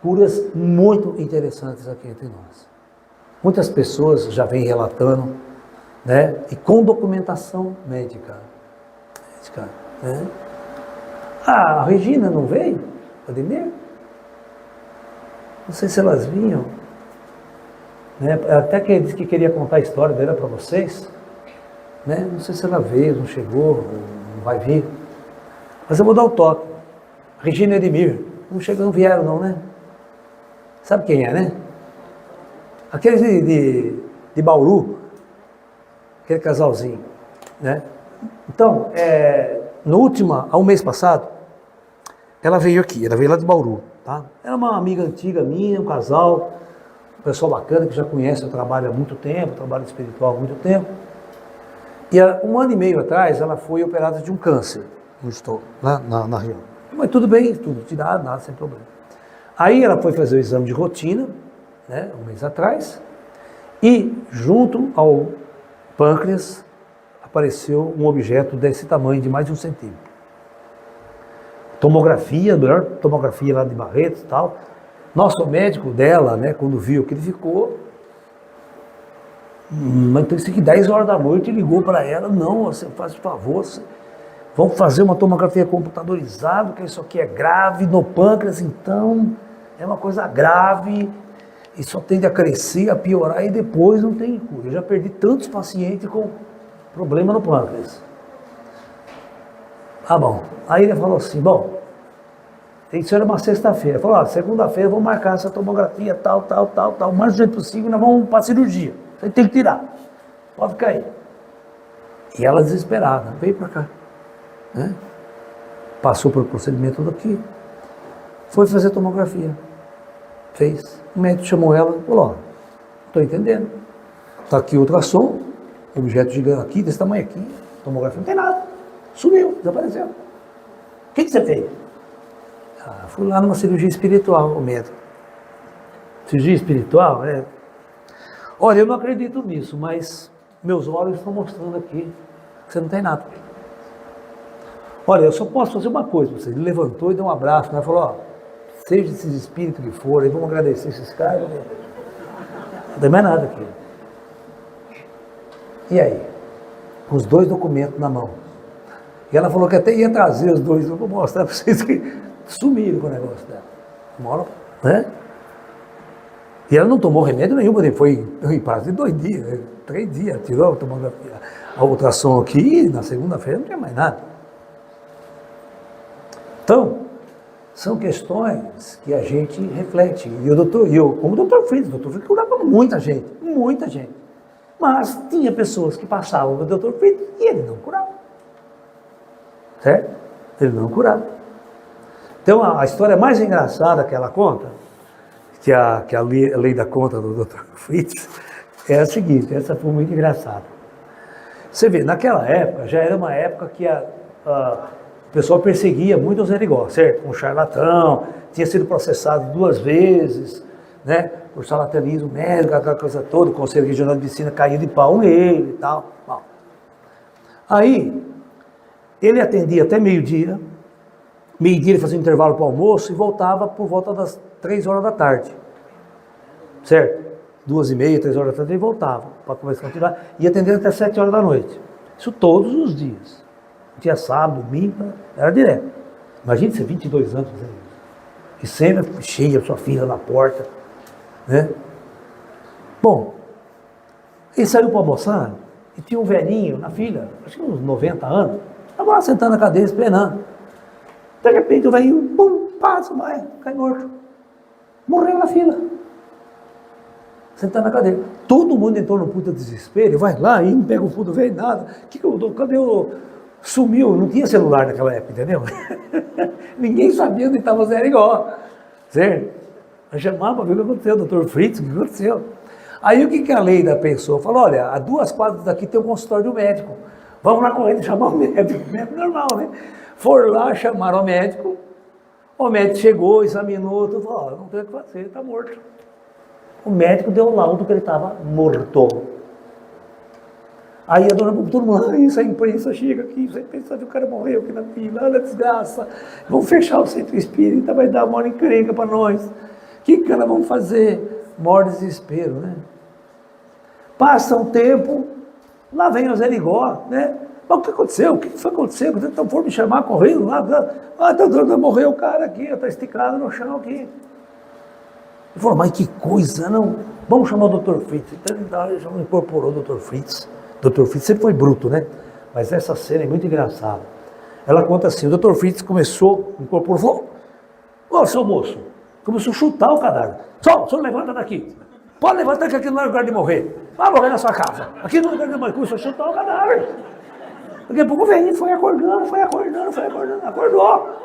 curas muito interessantes aqui entre nós. Muitas pessoas já vêm relatando, né? E com documentação médica. Né? A Regina não veio? Ademir? Não sei se elas vinham. Né? Até que ele disse que queria contar a história dela para vocês. Né? Não sei se ela veio, não chegou, não vai vir. Mas eu vou dar o toque. Regina e Ademir. Não vieram não, né? Sabe quem é, né? Aqueles de Bauru, aquele casalzinho, né? Então, há um mês passado, ela veio aqui, ela veio lá de Bauru, tá? Era uma amiga antiga minha, um casal, um pessoal bacana que já conhece o trabalho há muito tempo, o trabalho espiritual há muito tempo. E há 1 ano e meio atrás, ela foi operada de um câncer, onde estou, lá na região. Mas tudo bem, tudo tirado, nada, sem problema. Aí ela foi fazer o exame de rotina, né, 1 mês atrás, e junto ao pâncreas apareceu um objeto desse tamanho, de mais de 1 centímetro. Tomografia, melhor tomografia lá de Barretos e tal. Nosso médico dela, né, quando viu que ele ficou, então isso aqui 10 horas da noite, ligou para ela, não, você faz favor, vamos fazer uma tomografia computadorizada, porque isso aqui é grave no pâncreas, então é uma coisa grave e só tende a crescer, a piorar e depois não tem cura. Eu já perdi tantos pacientes com problema no pâncreas. Ah, bom. Aí ele falou assim, bom, isso era uma sexta-feira. Falou, segunda-feira vamos marcar essa tomografia, tal, o mais urgente possível, nós vamos para a cirurgia. Você tem que tirar. Pode ficar aí. E ela desesperada, veio para cá. Né? Passou pelo procedimento daqui. Foi fazer tomografia. Fez. O médico chamou ela e falou, estou entendendo. Está aqui o ultrassom, objeto gigante aqui, desse tamanho aqui. Tomografia, não tem nada. Sumiu, desapareceu. O que você fez? Fui lá numa cirurgia espiritual, o médico. Cirurgia espiritual? Olha, eu não acredito nisso, mas meus olhos estão mostrando aqui que você não tem nada. Olha, eu só posso fazer uma coisa para você. Ele levantou e deu um abraço, né? Falou, seja esses espíritos que forem, vamos agradecer esses caras. Não tem mais nada aqui. E aí? Com os 2 documentos na mão. E ela falou que até ia trazer os 2, eu vou mostrar para vocês que sumiram com o negócio dela. Uma hora, né? E ela não tomou remédio nenhum, porque foi em prazo de 2 dias, né? 3 dias, tirou a ultrassom aqui, e na segunda-feira não tinha mais nada. Então, são questões que a gente reflete. E eu como o Dr. Fritz curava muita gente. Mas tinha pessoas que passavam no Dr. Fritz e ele não curava. Certo? Ele não curava. Então, a história mais engraçada que ela conta, que a lei da conta do Dr. Fritz, é a seguinte, essa foi muito engraçada. Você vê, naquela época, já era uma época que o pessoal perseguia muito os erigó, certo? Um charlatão, tinha sido processado 2 vezes, né? Por charlatanismo médico, aquela coisa toda, o Conselho Regional de Medicina caía de pau nele e tal. Bom. Aí, ele atendia até meio-dia ele fazia um intervalo para o almoço e voltava por volta das 3 horas da tarde, certo? 2h30, 3 horas da tarde ele voltava para começar a continuar, e atender até 7 horas da noite. Isso todos os dias. Dia sábado, domingo, era direto. Imagina você 22 anos fazendo isso. E sempre cheia a sua filha na porta, né? Bom, ele saiu para almoçar e tinha um velhinho na fila, acho que uns 90 anos, estava lá sentado na cadeira esperando. De repente o velhinho, pum, passa, cai morto. Morreu na fila. Sentado na cadeira. Todo mundo entrou no puta desespero, vai lá e não pega o puto velho, nada. Cadê o... Sumiu, não tinha celular naquela época, entendeu? Ninguém sabia onde estava o Zé Erigó, certo? Eu chamava para ver o que aconteceu, doutor Fritz, o que aconteceu? Aí o que a Leida pensou? Falou, olha, a 2 quadras daqui tem um consultório do médico, vamos lá correndo chamar o médico normal, né? Foram lá, chamaram o médico chegou, examinou, tudo, falou, não tem o que fazer, ele está morto. O médico deu o laudo que ele estava morto. Aí a dona, todo mundo, isso a imprensa chega aqui, você pensa que o cara morreu aqui na fila, olha a desgraça, vamos fechar o centro espírita, vai dar uma hora encrenca para nós. O que nós vamos fazer? Maior desespero, né? Passa um tempo, lá vem o Zé Erigó, né? Mas o que aconteceu? O que foi acontecer? Então foram me chamar correndo lá, morreu o cara aqui, está esticado no chão aqui. Ele falou, mas que coisa, não? Vamos chamar o Dr. Fritz. Então ele já incorporou o Dr. Fritz. Dr. Fritz sempre foi bruto, né? Mas essa cena é muito engraçada. Ela conta assim, o Dr. Fritz incorporou, falou, ô, seu moço, começou a chutar o cadáver. Só levanta daqui. Pode levantar que aqui não é lugar de morrer. Vai morrer na sua casa. Aqui não é lugar de morrer. Começou a chutar o cadáver. Daqui a pouco o velhinho foi acordando, acordou.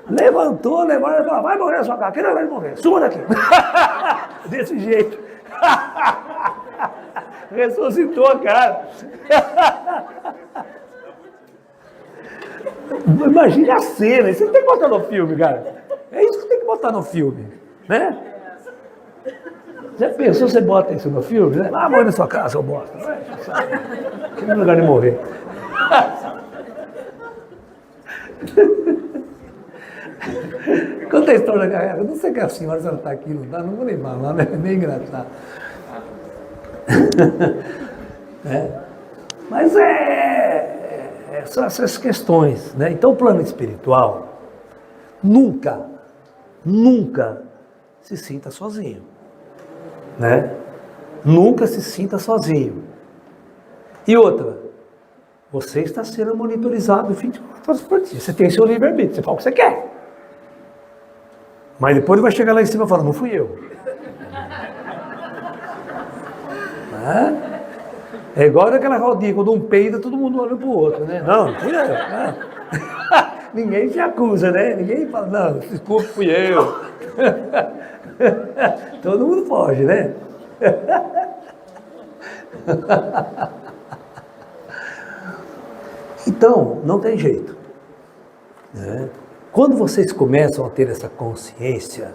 Levantou, e falou, vai morrer a sua cara, quem não vai morrer? Suma daqui. Desse jeito. Ressuscitou a cara. Imagina a cena, isso tem que botar no filme, cara. É isso que tem que botar no filme, né? Já pensou, você bota isso no filme? Né? Ah, morre na sua casa, eu boto. Que não é lugar de morrer. Conta a história da galera. Eu não sei que a senhora, se ela está aqui, não vou lembrar lá, né? É meio engraçado. Mas são essas questões, né? Então o plano espiritual nunca se sinta sozinho, né? Nunca se sinta sozinho. E outra, você está sendo monitorizado 24 horas por dia. Você tem seu livre-arbítrio, você fala o que você quer. Mas depois ele vai chegar lá em cima e falar, não fui eu. É igual aquela rodinha, quando um peida, todo mundo olha para o outro, né? Não fui eu. Né? Ninguém te acusa, né? Ninguém fala, não, desculpa, fui eu. Todo mundo foge, né? Então, não tem jeito, né? Quando vocês começam a ter essa consciência,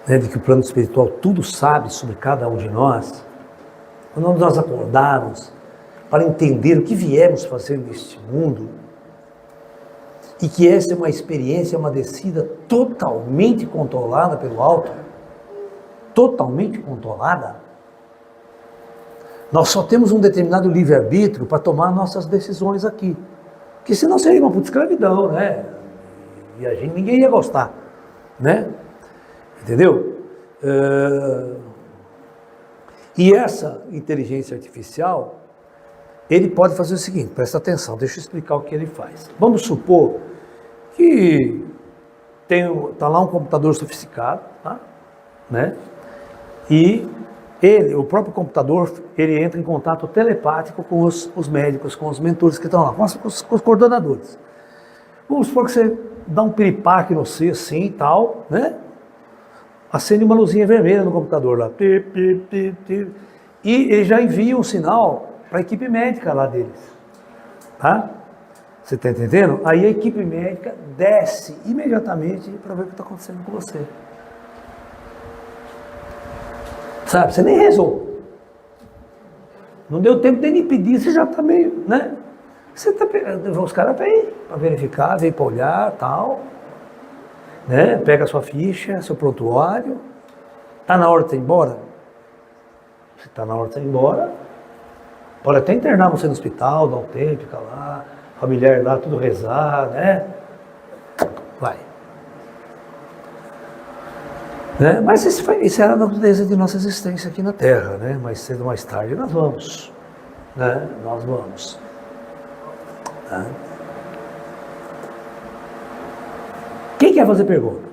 né, de que o plano espiritual tudo sabe sobre cada um de nós, quando nós acordarmos para entender o que viemos fazer neste mundo, e que essa é uma experiência, uma descida totalmente controlada pelo alto, totalmente controlada, nós só temos um determinado livre-arbítrio para tomar nossas decisões aqui. Porque senão seria uma puta escravidão, né? E ninguém ia gostar, né? Entendeu? E essa inteligência artificial, ele pode fazer o seguinte, presta atenção, deixa eu explicar o que ele faz. Vamos supor que está lá um computador sofisticado, tá? Né? E o próprio computador, ele entra em contato telepático com os médicos, com os mentores que estão lá, com os coordenadores. Vamos supor que você dá um piripaque no C assim e tal, né? Acende uma luzinha vermelha no computador lá. E ele já envia um sinal para a equipe médica lá deles. Tá? Você está entendendo? Aí a equipe médica desce imediatamente para ver o que está acontecendo com você. Sabe, você nem rezou. Não deu tempo de nem pedir, você já está meio, né? Você tá, os caras vêm para verificar, vêm para olhar, tal, né? Pega a sua ficha, seu prontuário. Está na hora de você ir embora? Se está na hora de você ir embora, pode até internar você no hospital, dar um tempo, ficar lá, familiar lá, tudo rezar, né? Vai. Né? Mas isso é a natureza de nossa existência aqui na Terra, né? Mais cedo ou mais tarde nós vamos, né? Nós vamos. Tá? Quem quer fazer pergunta?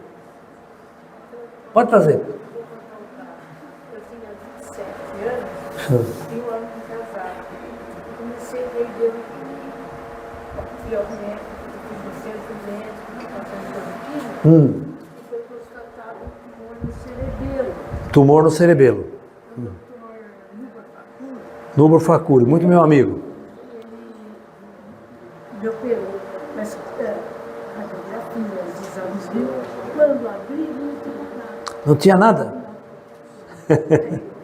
Pode fazer. Eu tinha 27 anos e um ano de casado. Eu comecei a perder fui ao médico, fui no médico, passando por aquilo, e foi constatado um tumor no cerebelo. Tumor no cerebelo. Tumor Núbor Facuri, muito meu amigo. Ele me operou, mas a radiografia, os exames viu, quando abri, não tinha nada. Não tinha nada?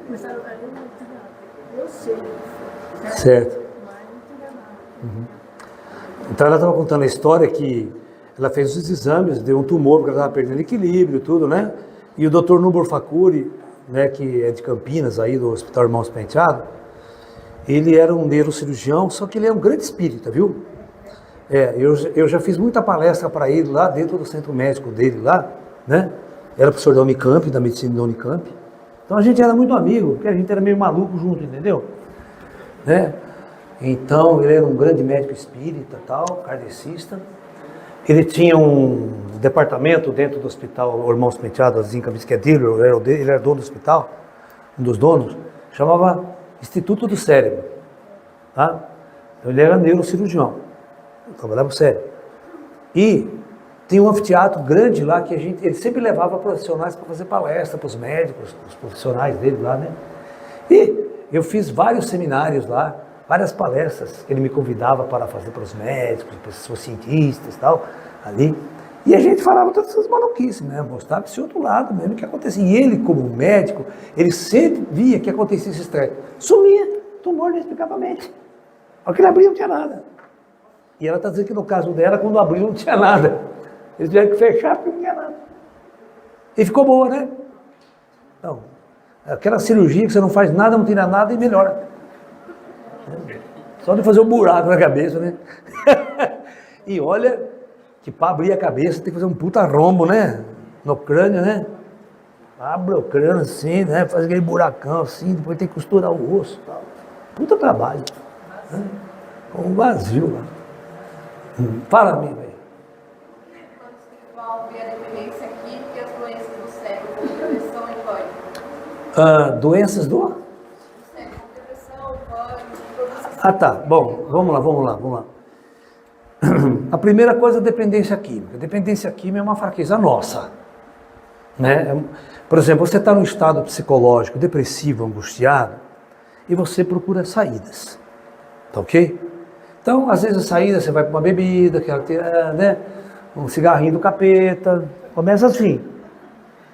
Mas eu não tinha nada. Eu sei. Certo. Mas não tinha nada. Então ela estava contando a história que ela fez os exames, deu um tumor, porque ela estava perdendo equilíbrio, tudo, né? E o Dr. Núbor Facuri, né, que é de Campinas, aí do Hospital Irmãos Penteado, ele era um neurocirurgião, só que ele é um grande espírita, viu? Eu já fiz muita palestra para ele lá dentro do centro médico dele lá, né? Era professor da Unicamp, da medicina da Unicamp. Então a gente era muito amigo, porque a gente era meio maluco junto, entendeu? Né? Então ele era um grande médico espírita, tal, kardecista. Ele tinha um departamento dentro do hospital Irmãos Penteado, em Campinas, que é dele, ele era dono do hospital, um dos donos, chamava Instituto do Cérebro. Tá? Então, ele era neurocirurgião. Trabalhava sério. E tem um anfiteatro grande lá que ele sempre levava profissionais para fazer palestra para os médicos, os profissionais dele lá, né? E eu fiz vários seminários lá, várias palestras que ele me convidava para fazer para os médicos, para os cientistas e tal, ali. E a gente falava todas essas maluquices, né? Mostrava esse outro lado mesmo que acontecia. E ele, como médico, ele sempre via que acontecia esse estresse. Sumia, tumor inexplicavelmente. Ao que ele abria não tinha nada. E ela está dizendo que no caso dela, quando abriu não tinha nada. Eles tiveram que fechar porque não tinha nada. E ficou boa, né? Então, aquela cirurgia que você não faz nada, não tira nada e melhora. Só de fazer um buraco na cabeça, né? E olha que para abrir a cabeça tem que fazer um puta rombo, né? No crânio, né? Abre o crânio assim, né? Faz aquele buracão assim, depois tem que costurar o osso e tal. Puta trabalho. Né? Um vazio lá. Fala a mim, velho. Quando vê a dependência química e as doenças do cérebro, como depressão e pânico. Doenças do? Cérebro, depressão, pânico, Ah, tá. Bom, vamos lá. A primeira coisa é a dependência química. A dependência química é uma fraqueza nossa. Né? Por exemplo, você está num estado psicológico depressivo, angustiado, e você procura saídas. Tá ok? Então, às vezes a saída, você vai para uma bebida, né? Um cigarrinho do capeta, começa assim.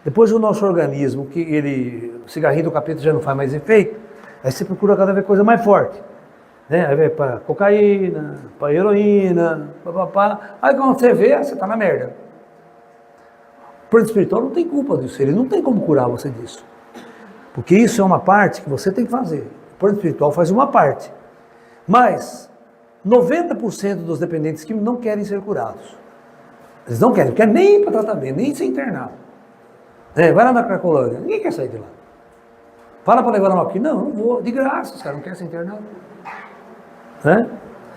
Depois o nosso organismo, o cigarrinho do capeta já não faz mais efeito, aí você procura cada vez coisa mais forte. Né? Aí vai para cocaína, para heroína, papapá. Aí quando você vê, você está na merda. O plano espiritual não tem culpa disso, ele não tem como curar você disso. Porque isso é uma parte que você tem que fazer. O plano espiritual faz uma parte. Mas 90% dos dependentes químicos não querem ser curados. Eles não querem nem ir para tratamento, nem ser internado. Vai lá na Cracolândia, ninguém quer sair de lá. Fala para levar aqui, não vou, de graça, os caras não querem ser internados. Né?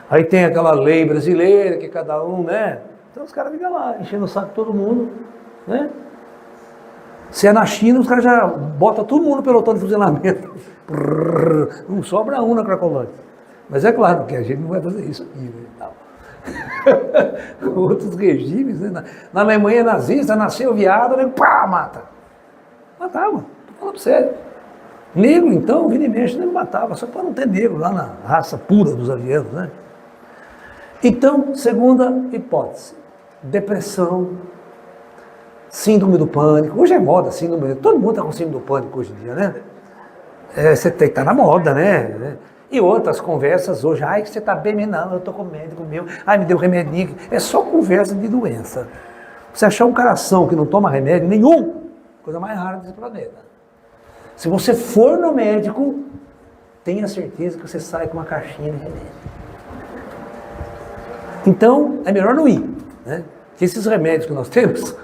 Aí tem aquela lei brasileira que cada um, né? Então os caras ficam lá, enchendo o saco de todo mundo. Né? Se é na China, os caras já botam todo mundo no pelotão de fuzilamento. Não sobra um na Cracolândia. Mas é claro que a gente não vai fazer isso aqui. Né? Outros regimes, né? Na Alemanha nazista, nasceu viado, né? Pá, mata. Matava, tô falando sério. Negro, então, vira e mexe, não matava, só para não ter negro lá na raça pura dos arianos, né? Então, segunda hipótese, depressão, síndrome do pânico. Hoje é moda, síndrome, todo mundo está com síndrome do pânico hoje em dia, né? Você tem que estar na moda, né? E outras conversas hoje, ai, você está bem, não, eu estou com médico meu, ai, me deu remedinho. É só conversa de doença. Você achar um coração que não toma remédio nenhum, coisa mais rara desse planeta. Se você for no médico, tenha certeza que você sai com uma caixinha de remédio. Então, é melhor não ir, né? Porque esses remédios que nós temos,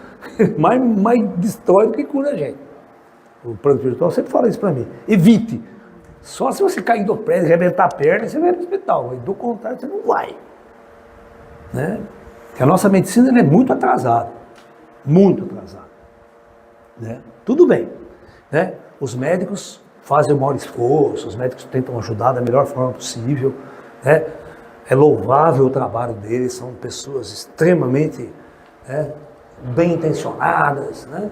mais destrói do que cura a gente. O plano espiritual sempre fala isso para mim. Evite. Só se você cair do prédio, arrebentar a perna, você vai para o hospital. Mas do contrário, você não vai. Né? Porque a nossa medicina é muito atrasada. Muito atrasada. Né? Tudo bem. Né? Os médicos fazem o maior esforço, os médicos tentam ajudar da melhor forma possível. Né? É louvável o trabalho deles, são pessoas extremamente bem intencionadas. Né?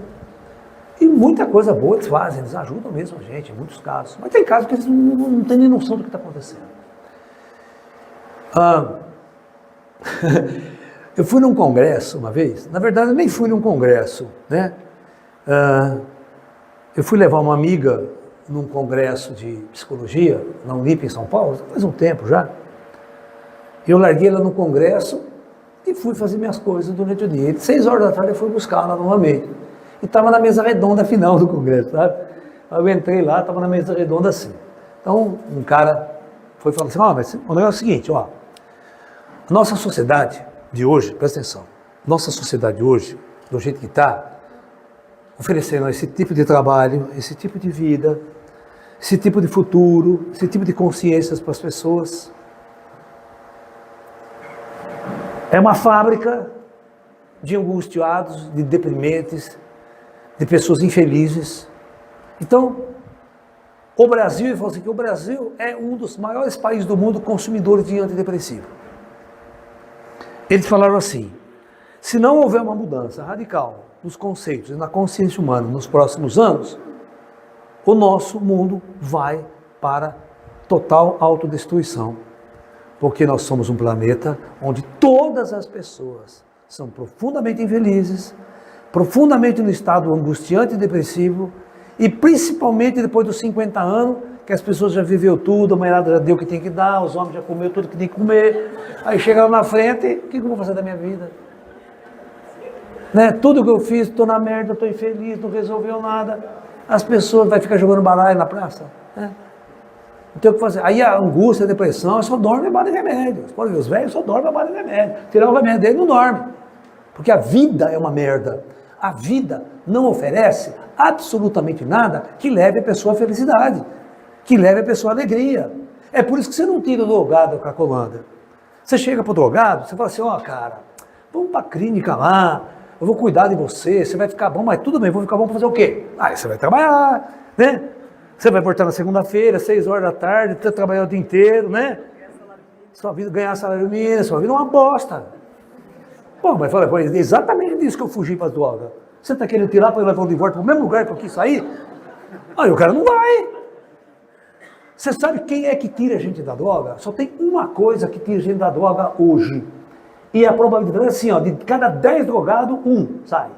E muita coisa boa eles fazem, eles ajudam mesmo a gente, em muitos casos. Mas tem casos que eles não têm nem noção do que está acontecendo. Eu fui num congresso uma vez, na verdade eu nem fui num congresso, né? Eu fui levar uma amiga num congresso de psicologia, na Unip em São Paulo, faz um tempo já. Eu larguei ela no congresso e fui fazer minhas coisas durante o dia. E 6 horas da tarde eu fui buscar ela novamente. E estava na mesa redonda final do congresso, sabe? Eu entrei lá, estava na mesa redonda assim. Então, um cara foi falando assim, mas o negócio é o seguinte, a nossa sociedade de hoje, presta atenção, nossa sociedade hoje, do jeito que está, oferecendo esse tipo de trabalho, esse tipo de vida, esse tipo de futuro, esse tipo de consciências para as pessoas, é uma fábrica de angustiados, de deprimentes, de pessoas infelizes. Então, O Brasil, ele falou assim, que o Brasil é um dos maiores países do mundo consumidores de antidepressivo. Eles falaram assim, se não houver uma mudança radical nos conceitos e na consciência humana nos próximos anos, o nosso mundo vai para total autodestruição. Porque nós somos um planeta onde todas as pessoas são profundamente infelizes, profundamente no estado angustiante e depressivo, e principalmente depois dos 50 anos, que as pessoas já viveu tudo, a mulherada já deu o que tem que dar, os homens já comeu tudo que tem que comer, aí chega lá na frente, o que eu vou fazer da minha vida? Né? Tudo que eu fiz, estou na merda, estou infeliz, não resolveu nada, as pessoas vão ficar jogando baralho na praça, né? Não tem o que fazer. Aí a angústia, a depressão, só dorme a base de remédio. Você pode ver, os velhos só dormem a base de remédio. Tirar o remédio dele, não dorme. Porque a vida é uma merda. A vida não oferece absolutamente nada que leve a pessoa à felicidade, que leve a pessoa à alegria. É por isso que você não tira o drogado com a colanda. Você chega para o drogado, você fala assim, ó, cara, vamos para a clínica lá, eu vou cuidar de você, você vai ficar bom, mas tudo bem, vou ficar bom para fazer o quê? Aí você vai trabalhar, né? Você vai voltar na segunda-feira, 6 horas da tarde, você trabalhar o dia inteiro, né? Sua vida, ganhar salário mínimo, sua vida é uma bosta. Pô, mas fala, é exatamente disso que eu fugi para as drogas. Você está querendo tirar para levar de volta para o mesmo lugar que eu quis sair? Aí o cara não vai. Você sabe quem é que tira a gente da droga? Só tem uma coisa que tira a gente da droga hoje. E a probabilidade é assim, ó, de cada 10 drogados, 1 sai.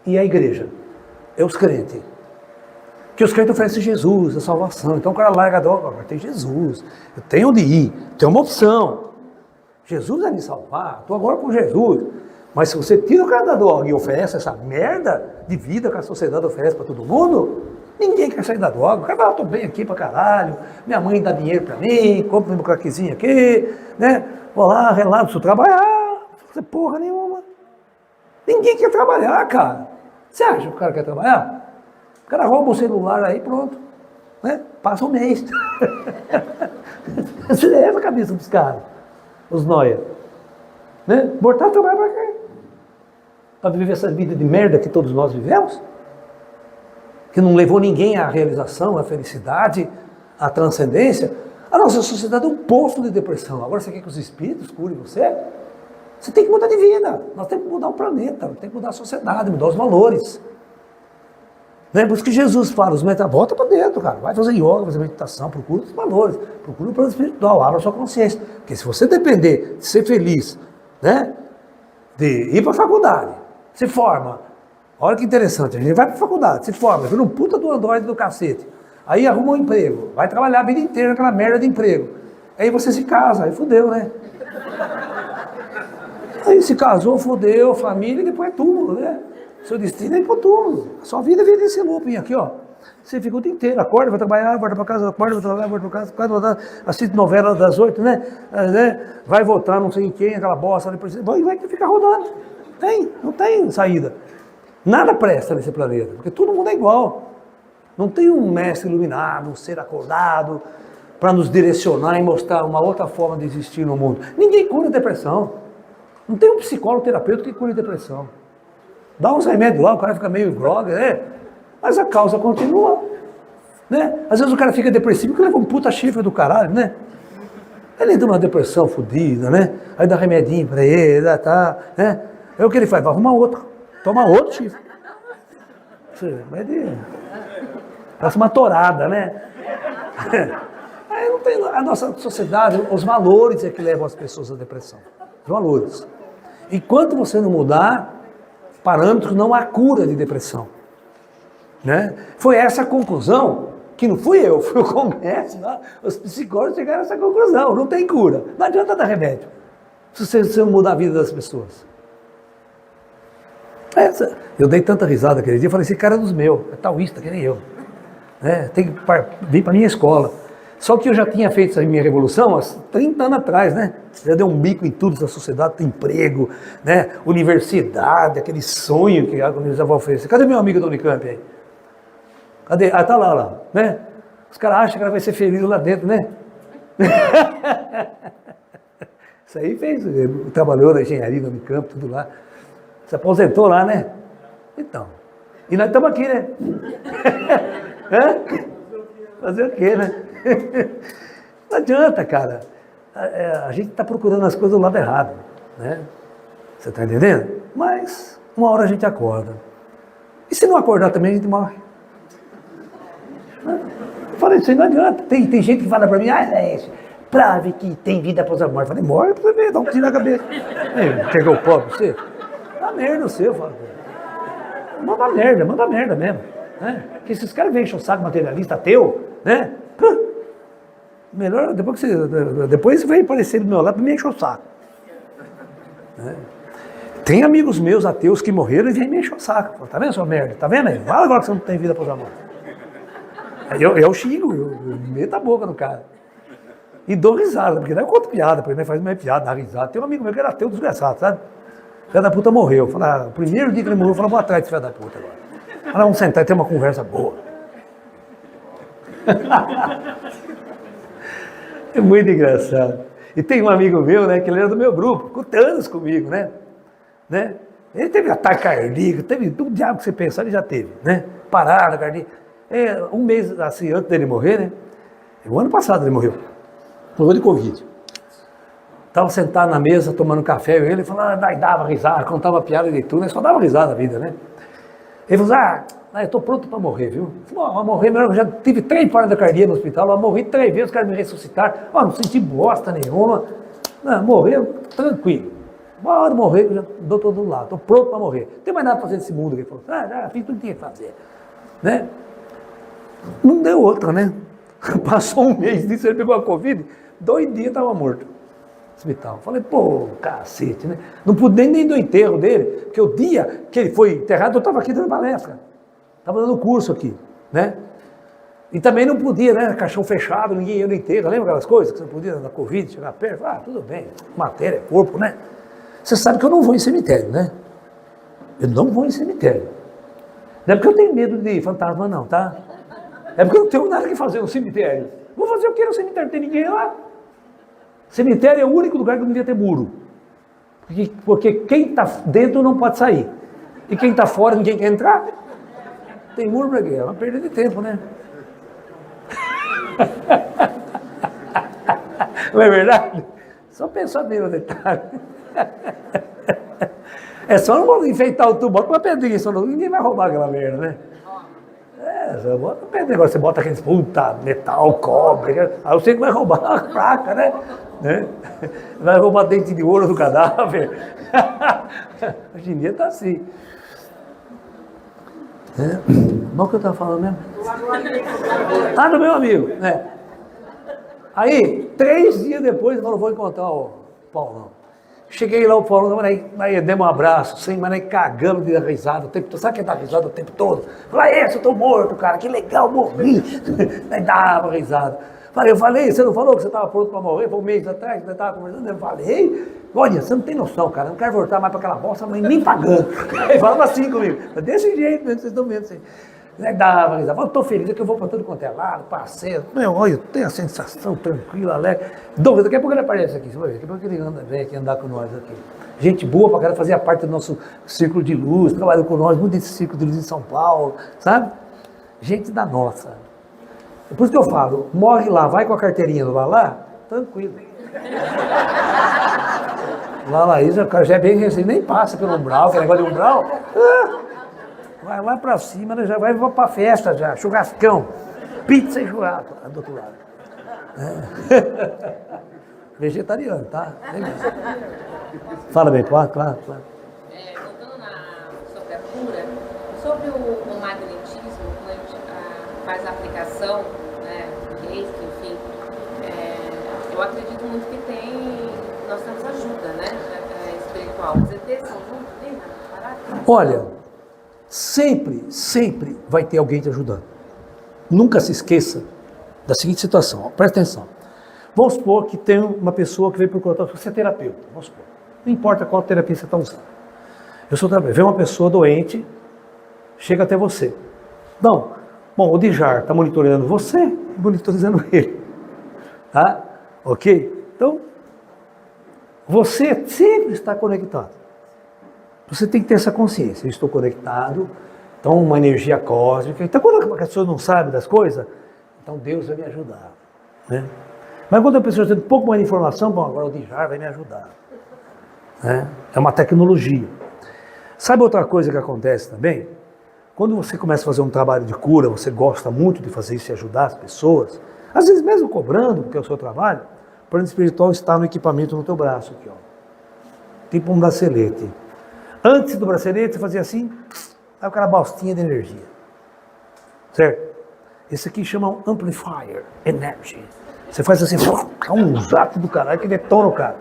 E a igreja? É os crentes. Que os crentes oferecem Jesus, a salvação. Então o cara larga a droga, agora tem Jesus, eu tenho onde ir, tem uma opção. Jesus vai me salvar, estou agora com Jesus. Mas se você tira o cara da droga e oferece essa merda de vida que a sociedade oferece para todo mundo, ninguém quer sair da droga. O cara fala, estou bem aqui pra caralho, minha mãe dá dinheiro para mim, compra meu craquezinho aqui, né? Vou lá, relaxo, preciso trabalhar, não fazer porra nenhuma. Ninguém quer trabalhar, cara. Você acha que o cara quer trabalhar? O cara rouba o celular aí, pronto, né? Passa um mês. Essa é a cabeça dos caras, os nóia. Né? Botar trabalho para quê? Para viver essa vida de merda que todos nós vivemos? Que não levou ninguém à realização, à felicidade, à transcendência. A nossa sociedade é um poço de depressão. Agora você quer que os espíritos curem você? Você tem que mudar de vida. Nós temos que mudar o planeta, temos que mudar a sociedade, mudar os valores. Né? Por isso que Jesus fala, volta para dentro, cara. Vai fazer yoga, fazer meditação, procura os valores, procura o plano espiritual, abra a sua consciência. Porque se você depender de ser feliz, né? De ir para a faculdade, se forma. Olha que interessante, a gente vai para a faculdade, se forma, vira um puta do androide do cacete. Aí arruma um emprego, vai trabalhar a vida inteira naquela merda de emprego. Aí você se casa, aí fudeu, né? Aí se casou, fudeu, família e depois é túmulo, né? Seu destino é ir pro túmulo. A sua vida vira esse looping aqui, ó. Você fica o dia inteiro, acorda, vai trabalhar, volta para casa, acorda, vai trabalhar, volta para casa, assiste novela das 8, né? Vai votar não sei em quem, aquela bosta, depois vai ficar rodando. Não tem saída. Nada presta nesse planeta, porque todo mundo é igual. Não tem um mestre iluminado, um ser acordado, para nos direcionar e mostrar uma outra forma de existir no mundo. Ninguém cura depressão. Não tem um psicólogo, terapeuta que cure depressão. Dá uns remédios lá, o cara fica meio grogue, né? Mas a causa continua, né? Às vezes o cara fica depressivo porque leva um puta chifre do caralho, né? Ele entra numa depressão fodida, né? Aí dá remedinho pra ele, né? Aí o que ele faz? Vai arrumar outro, toma outro chifre. Parece uma torada, né? Aí não tem, a nossa sociedade, os valores é que levam as pessoas à depressão. Os valores. Enquanto você não mudar parâmetros, não há cura de depressão. Né? Foi essa a conclusão, que não fui eu, foi o Congresso, lá, os psicólogos chegaram a essa conclusão, não tem cura, não adianta dar remédio, se você não mudar a vida das pessoas. Eu dei tanta risada aquele dia, falei, esse cara é dos meus, é taoísta, que nem eu, né? Tem que vir para a minha escola. Só que eu já tinha feito essa minha revolução há 30 anos atrás, né? Já deu um bico em tudo, essa sociedade tem emprego, né? Universidade, aquele sonho que a universidade vai oferecer. Cadê meu amigo da Unicamp aí? Cadê? Ah, tá lá, né? Os caras acham que ela vai ser feliz lá dentro, né? Isso aí fez, trabalhou na engenharia da Unicamp, tudo lá. Se aposentou lá, né? Então. E nós estamos aqui, né? Fazer o quê, né? Não adianta, cara. A gente está procurando as coisas do lado errado, né? Você está entendendo? Mas uma hora a gente acorda. E se não acordar também, a gente morre. Eu falei, isso aí não adianta. Tem gente que fala para mim, prove que tem vida após a morte. Eu falei, morre pra você ver, dá um tiro na cabeça. Quer que eu pobre você? Dá merda você, eu falo. Manda merda mesmo. Né? Porque esses caras vêm encher o saco materialista ateu, né? Melhor, depois você vai aparecer do meu lado para me encher o saco. Né? Tem amigos meus ateus que morreram e vêm me encher o saco. Falo, tá vendo sua merda? Tá vendo aí? Fala agora que você não tem vida após a morte. Eu xingo, eu meto a boca no cara. E dou risada, porque daí eu conto piada, porque ele faz uma piada, dá risada. Tem um amigo meu que era ateu desgraçado, sabe? O filho da puta morreu. O primeiro dia que ele morreu, eu falei, vou atrás desse filho da puta agora. Fala, vamos sentar e ter uma conversa boa. É muito engraçado. E tem um amigo meu, né, que ele era do meu grupo, ficou anos comigo, né? Ele teve ataque cardíaco, teve tudo diabo que você pensar, ele já teve, né? Parada cardíaca. Um mês assim, antes dele morrer, né? O ano passado ele morreu. Morreu de Covid. Estava sentado na mesa, tomando café, e ele falava, dava risada, contava piada de tudo, né? Só dava risada na vida, né? Ele falou, eu estou pronto para morrer, viu? Eu falei, vou morrer, eu já tive 3 paradas cardíacas no hospital, eu morri 3 vezes, os caras me ressuscitaram, não senti bosta nenhuma, morreu tranquilo. Uma hora de morrer, eu já dou todo lado, estou pronto para morrer. Não tem mais nada para fazer nesse mundo. Ele falou, já fiz tudo que tinha que fazer. Né? Não deu outra, né? Passou um mês disso, ele pegou a Covid, 2 dias estava morto no hospital. Falei, pô, cacete, né? Não pude nem do enterro dele, porque o dia que ele foi enterrado, eu estava aqui dando palestra. Estava dando curso aqui, né? E também não podia, né? Caixão fechado, ninguém ia no enterro. Lembra aquelas coisas que você não podia na Covid, chegar perto? Tudo bem, matéria, corpo, né? Você sabe que eu não vou em cemitério, né? Eu não vou em cemitério. Não é porque eu tenho medo de fantasma, não, tá? É porque eu não tenho nada que fazer no cemitério. Vou fazer o que no cemitério? Não tem ninguém lá. Cemitério é o único lugar que não devia ter muro. Porque quem está dentro não pode sair. E quem está fora, ninguém quer entrar. Tem muro para quê? É uma perda de tempo, né? Não é verdade? Só pensar bem no detalhe. É só não enfeitar o tubo, bota uma pedrinha, só não, ninguém vai roubar aquela merda, né? Você bota uma pedrinha, agora você bota aqueles puta, metal, cobre, aí você que vai roubar a placa, né? Vai roubar dente de ouro do cadáver. Hoje em dia está assim. Mal que eu estava falando mesmo? Do meu amigo, né? Aí, 3 dias depois, eu falei, vou encontrar o Paulão. Cheguei lá, o Paulão, aí demos um abraço, mas aí cagamos de dar risada o tempo todo. Sabe que dá risada o tempo todo? Falei, eu tô morto, cara, que legal, morri. Aí dava risada. Eu falei, você não falou que você estava pronto para morrer? Foi um mês atrás, você estava conversando? Eu falei, olha, você não tem noção, cara, não quero voltar mais para aquela bosta, mas nem pagando. Ele falava assim comigo, desse jeito mesmo, vocês estão vendo assim. Aí dava risada, eu estou feliz, é que eu vou para tudo quanto é lado, passeio, olha, eu tenho a sensação tranquila, alegre. Daqui a pouco ele aparece aqui, você vai ver, daqui a pouco ele vem aqui andar com nós aqui. Gente boa para cara, fazia parte do nosso círculo de luz, trabalhou com nós, muito desse círculo de luz em São Paulo, sabe? Gente da nossa. Por isso que eu falo, morre lá, vai com a carteirinha do lá, tranquilo. Lá, o cara já é bem recebido, nem passa pelo umbral, que negócio de umbral. Vai lá pra cima, né, já vai pra festa já, churrascão, pizza e churrasco, do outro lado. Vegetariano, tá? Fala bem, claro. Voltando sobre a cura, sobre o magnetismo, quando a gente faz a aplicação, né, do reiki, enfim, eu acredito muito que nós temos ajuda, né, espiritual. Os ETs são juntos, tem? Olha, sempre vai ter alguém te ajudando. Nunca se esqueça da seguinte situação, presta atenção. Vamos supor que tem uma pessoa que veio procurar, você é terapeuta, vamos supor. Não importa qual terapia você está usando. Eu sou terapeuta, vem uma pessoa doente, chega até você. Não, bom, o Dijar está monitorando você e monitorizando ele. Tá? Ok? Então, você sempre está conectado. Você tem que ter essa consciência. Eu estou conectado, então uma energia cósmica. Então, quando a pessoa não sabe das coisas, Então Deus vai me ajudar. Né? Mas quando a pessoa tem um pouco mais de informação, bom, agora o Djar vai me ajudar. Né? É uma tecnologia. Sabe outra coisa que acontece também? Quando você começa a fazer um trabalho de cura, você gosta muito de fazer isso e ajudar as pessoas, às vezes mesmo cobrando, porque é o seu trabalho, o plano espiritual está no equipamento no teu braço aqui, ó. Tipo um bracelete. Antes do bracelete, você fazia assim, aí aquela bostinha de energia. Certo? Esse aqui chama um amplifier energy. Você faz assim, é um jato do caralho que detona o cara.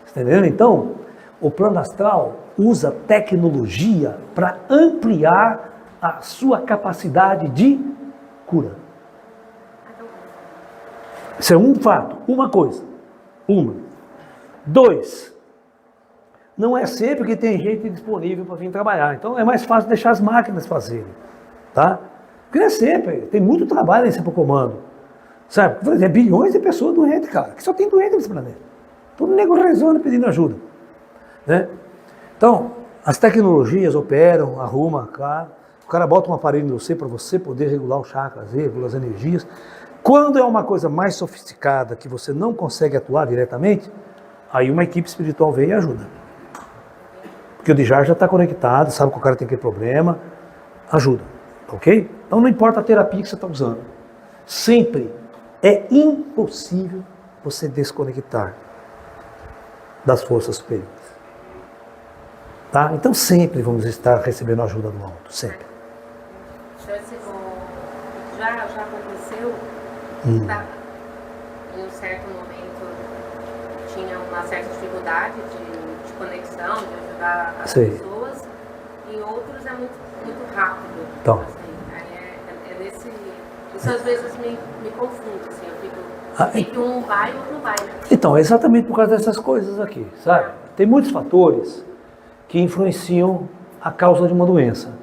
Está entendendo? Então, o plano astral usa tecnologia para ampliar a sua capacidade de cura. Isso é um fato, uma coisa. Uma. Dois, não é sempre que tem gente disponível para vir trabalhar. Então é mais fácil deixar as máquinas fazerem. Tá? Porque não é sempre, tem muito trabalho nesse comando. Sabe? Por exemplo, bilhões de pessoas doentes, cara, que só tem doente nesse planeta. Todo nego rezando pedindo ajuda. Né? Então, as tecnologias operam, arrumam, cara. O cara bota um aparelho em você para você poder regular os chakras, regular as energias. Quando é uma coisa mais sofisticada, que você não consegue atuar diretamente, aí uma equipe espiritual vem e ajuda. Porque o Djar já está conectado, sabe que o cara tem aquele problema, ajuda. Ok? Então não importa a terapia que você está usando. Sempre é impossível você desconectar das forças superiores. Tá? Então sempre vamos estar recebendo ajuda do alto, sempre. Já aconteceu, tá? Em um certo momento tinha uma certa dificuldade de conexão, de ajudar as pessoas, em outros é muito rápido. Então. Assim, nesse... Isso às vezes me confunde, assim, eu fico... que um vai e outro não vai. Né? Então, é exatamente por causa dessas coisas aqui, sabe? Tem muitos fatores que influenciam a causa de uma doença.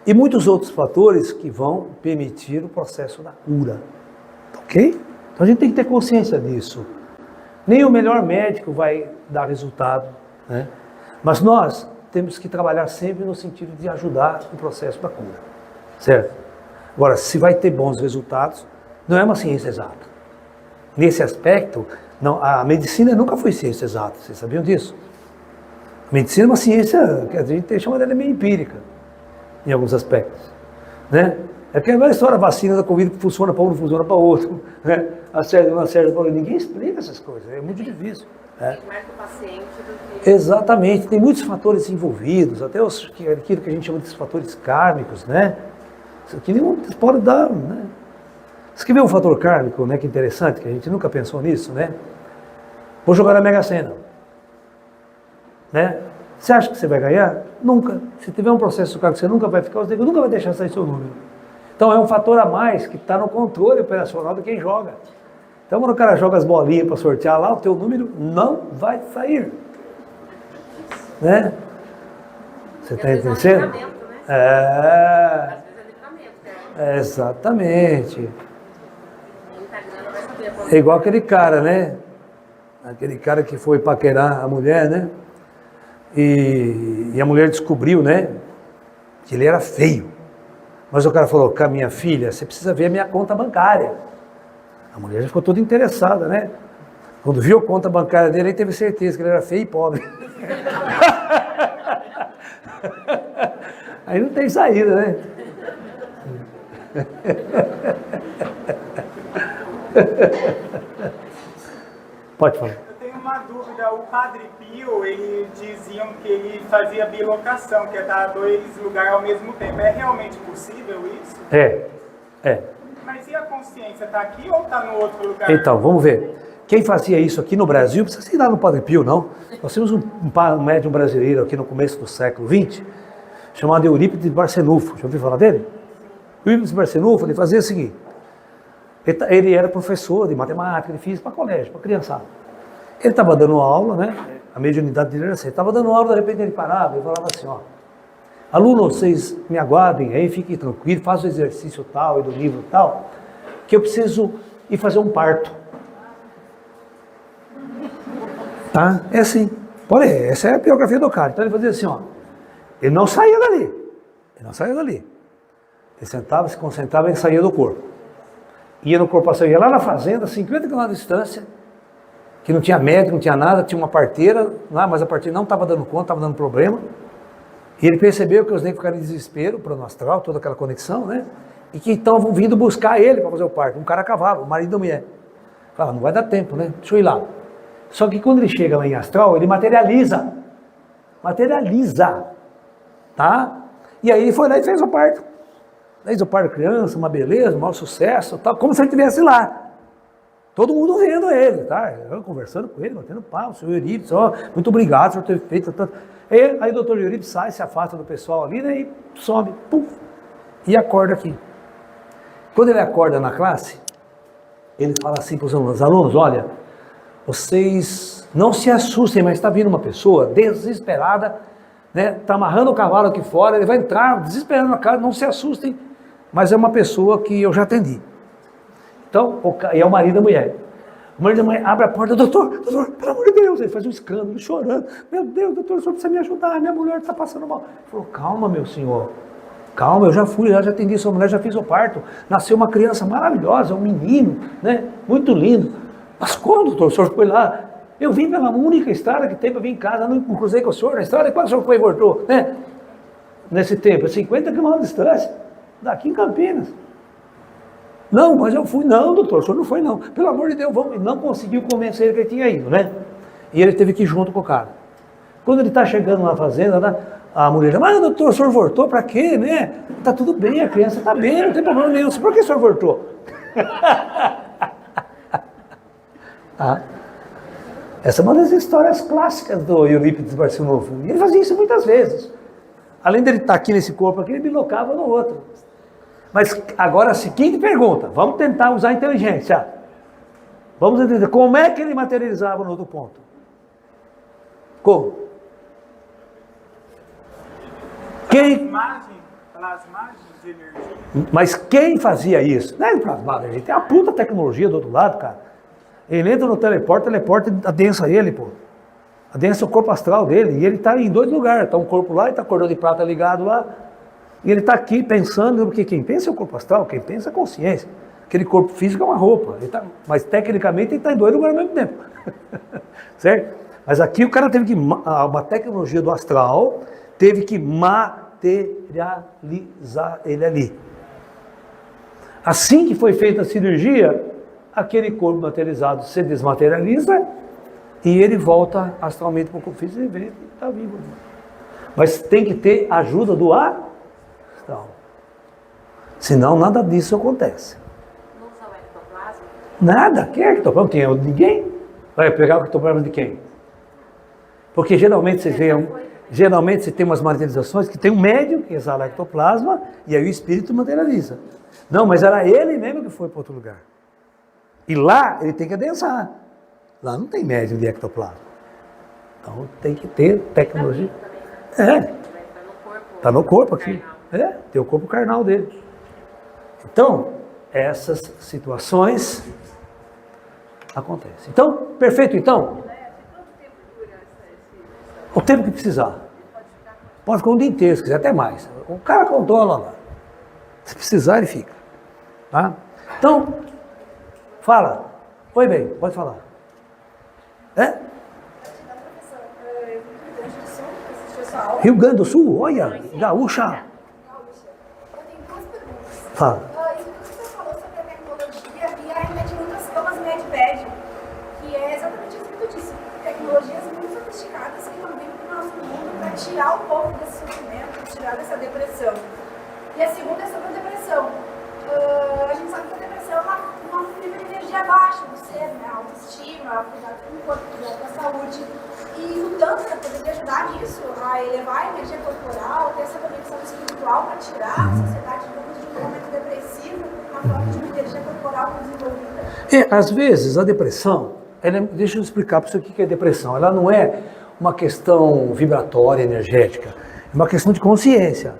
E muitos outros fatores que vão permitir o processo da cura. Ok? Então a gente tem que ter consciência disso. Nem o melhor médico vai dar resultado, né? Mas nós temos que trabalhar sempre no sentido de ajudar o processo da cura. Certo? Agora, se vai ter bons resultados, não é uma ciência exata. Nesse aspecto, não, a medicina nunca foi ciência exata. Vocês sabiam disso? A medicina é uma ciência que a gente chama dela meio empírica, em alguns aspectos. Né? É porque a história da vacina da Covid que funciona para um, não funciona para outro. Né? A série não serve para outro. Ninguém explica essas coisas, é muito difícil. Mais para o paciente do que... Exatamente, tem muitos fatores envolvidos, até aquilo que a gente chama de fatores kármicos, né? Isso aqui pode dar, né? Você quer ver um fator kármico, né, que é interessante, que a gente nunca pensou nisso, né? Vou jogar na Mega Sena. Né? Você acha que você vai ganhar? Nunca. Se tiver um processo kármico, você nunca vai ficar, você nunca vai deixar sair seu número. Então é um fator a mais que está no controle operacional de quem joga. Então quando o cara joga as bolinhas para sortear lá, o teu número não vai sair. Né? Você está entendendo? Né? É. Às vezes é livramento, né? Exatamente. Muita grana vai saber. É igual aquele cara, né? Aquele cara que foi paquerar a mulher, né? E a mulher descobriu, né? Que ele era feio. Mas o cara falou, com a minha filha, você precisa ver a minha conta bancária. A mulher já ficou toda interessada, né? Quando viu a conta bancária dele, ele teve certeza que ele era feio e pobre. Aí não tem saída, né? Pode falar. Eu tenho uma dúvida. O Padre Pio, eles diziam que ele fazia bilocação, que é estar dois lugares ao mesmo tempo. É realmente possível isso? É. Mas e a consciência? Está aqui ou está no outro lugar? Então, vamos ver. Quem fazia isso aqui no Brasil, não precisa ir lá no Padre Pio, não. Nós temos um médium brasileiro aqui no começo do século XX, chamado Eurípides de Barçanufo. Já ouviu falar dele? Eurípides de Barçanufo, ele fazia o seguinte. Ele era professor de matemática, de física para colégio, para criançada. Ele estava dando aula, né? A mediunidade dele era assim. Ele estava dando aula, de repente ele parava e falava assim, ó. Alunos, vocês me aguardem aí, fiquem tranquilos, façam o exercício tal e do livro tal, que eu preciso ir fazer um parto. Tá? É assim. Olha, essa é a biografia do cara. Então ele fazia assim, ó. Ele não saía dali. Ele sentava, se concentrava e saía do corpo. ia no corpo astral, ia lá na fazenda, 50 km de distância, que não tinha médico, não tinha nada, tinha uma parteira lá, mas a parteira não estava dando conta, estava dando problema. E ele percebeu que os negros ficaram em desespero, plano astral, toda aquela conexão, né? E que então vão vindo buscar ele para fazer o parto, um cara a cavalo, o marido da mulher. Fala, não vai dar tempo, né? Deixa eu ir lá. Só que quando ele chega lá em astral, ele materializa, tá? E aí ele foi lá e fez o parto. Fez o parto criança, uma beleza, um maior sucesso, tal, como se ele estivesse lá. Todo mundo vendo ele, tá? Eu conversando com ele, batendo papo, senhor Eurípides, muito obrigado por ter feito tanto. Aí o doutor Eurípides sai, se afasta do pessoal ali, né, e some, pum, e acorda aqui. Quando ele acorda na classe, ele fala assim para os alunos, olha, vocês não se assustem, mas está vindo uma pessoa desesperada, né, está amarrando o cavalo aqui fora, ele vai entrar desesperado na casa, não se assustem, mas é uma pessoa que eu já atendi. Então, e é o marido da mulher. O marido da mulher abre a porta, doutor, pelo amor de Deus, ele faz um escândalo, chorando. Meu Deus, doutor, o senhor precisa me ajudar, minha mulher está passando mal. Ele falou, calma, meu senhor, calma, eu já fui, já atendi sua mulher, já fiz o parto. Nasceu uma criança maravilhosa, um menino, né, muito lindo. Mas como, doutor, o senhor foi lá? Eu vim pela única estrada que tem para vir em casa, não cruzei com o senhor na estrada, e quando o senhor foi e voltou, né? Nesse tempo, 50 km de distância, daqui em Campinas. Não, mas eu fui. Não, doutor, o senhor não foi não. Pelo amor de Deus, vamos. E não conseguiu convencer ele que ele tinha ido, né? E ele teve que ir junto com o cara. Quando ele está chegando na fazenda, né, a mulher diz, mas doutor, o senhor voltou para quê, né? Tá tudo bem, a criança está bem, não tem problema nenhum. Por que o senhor voltou? Essa é uma das histórias clássicas do Eurípides Barçanufo. E ele fazia isso muitas vezes. Além dele estar aqui nesse corpo aqui, ele bilocava no outro. Mas agora a seguinte pergunta, vamos tentar usar a inteligência. Vamos entender como é que ele materializava no outro ponto. Como? Quem? Plasmagem de energia. Mas quem fazia isso? Não é plasmagem, a gente tem a puta tecnologia do outro lado, cara. Ele entra no teleporte adensa ele, pô. Adensa o corpo astral dele, e ele está em dois lugares. Está um corpo lá e está cordão de prata ligado lá. E ele está aqui pensando, porque quem pensa é o corpo astral, quem pensa é a consciência. Aquele corpo físico é uma roupa, mas tecnicamente ele está em dois lugares ao mesmo tempo. Certo? Mas aqui o cara teve que, uma tecnologia do astral, teve que materializar ele ali. Assim que foi feita a cirurgia, aquele corpo materializado se desmaterializa e ele volta astralmente para o corpo físico e vê que está vivo. Mas tem que ter ajuda do astral. Senão nada disso acontece. Não usa o ectoplasma? Nada. Quem é ectoplasma? Tem ninguém. Vai pegar o ectoplasma de quem? Porque geralmente você tem umas materializações que tem um médium que exala ectoplasma e aí o espírito materializa. Não, mas era ele mesmo que foi para outro lugar. E lá ele tem que adensar. Lá não tem médium de ectoplasma. Então tem que ter tecnologia. Está no corpo aqui. Tem o corpo carnal dele. Então, essas situações acontecem. Então, perfeito então? O tempo que precisar. Pode ficar um dia inteiro, se quiser, até mais. O cara controla lá. Se precisar, ele fica. Tá? Então, fala. Oi, bem, pode falar. Rio Grande do Sul, olha, gaúcha. Eu tenho duas perguntas. Fala. Isso que você falou sobre a tecnologia e a remete muitas camas MedBed, que é exatamente isso que tu disse. Tecnologias muito sofisticadas que estão vindo para o nosso mundo para tirar o povo desse sofrimento, tirar dessa depressão. E a segunda é sobre a depressão. A gente sabe que a depressão é uma nível de energia baixa do ser, né? A autoestima, cuidar com o corpo, cuidar com a saúde. E o Tantra poderia ajudar nisso, a elevar a energia corporal, ter essa conexão espiritual para tirar a sociedade de um momento depressivo, uma forma de uma energia corporal desenvolvida. Às vezes a depressão, deixa eu explicar para você o que é depressão. Ela não é uma questão vibratória, energética, é uma questão de consciência.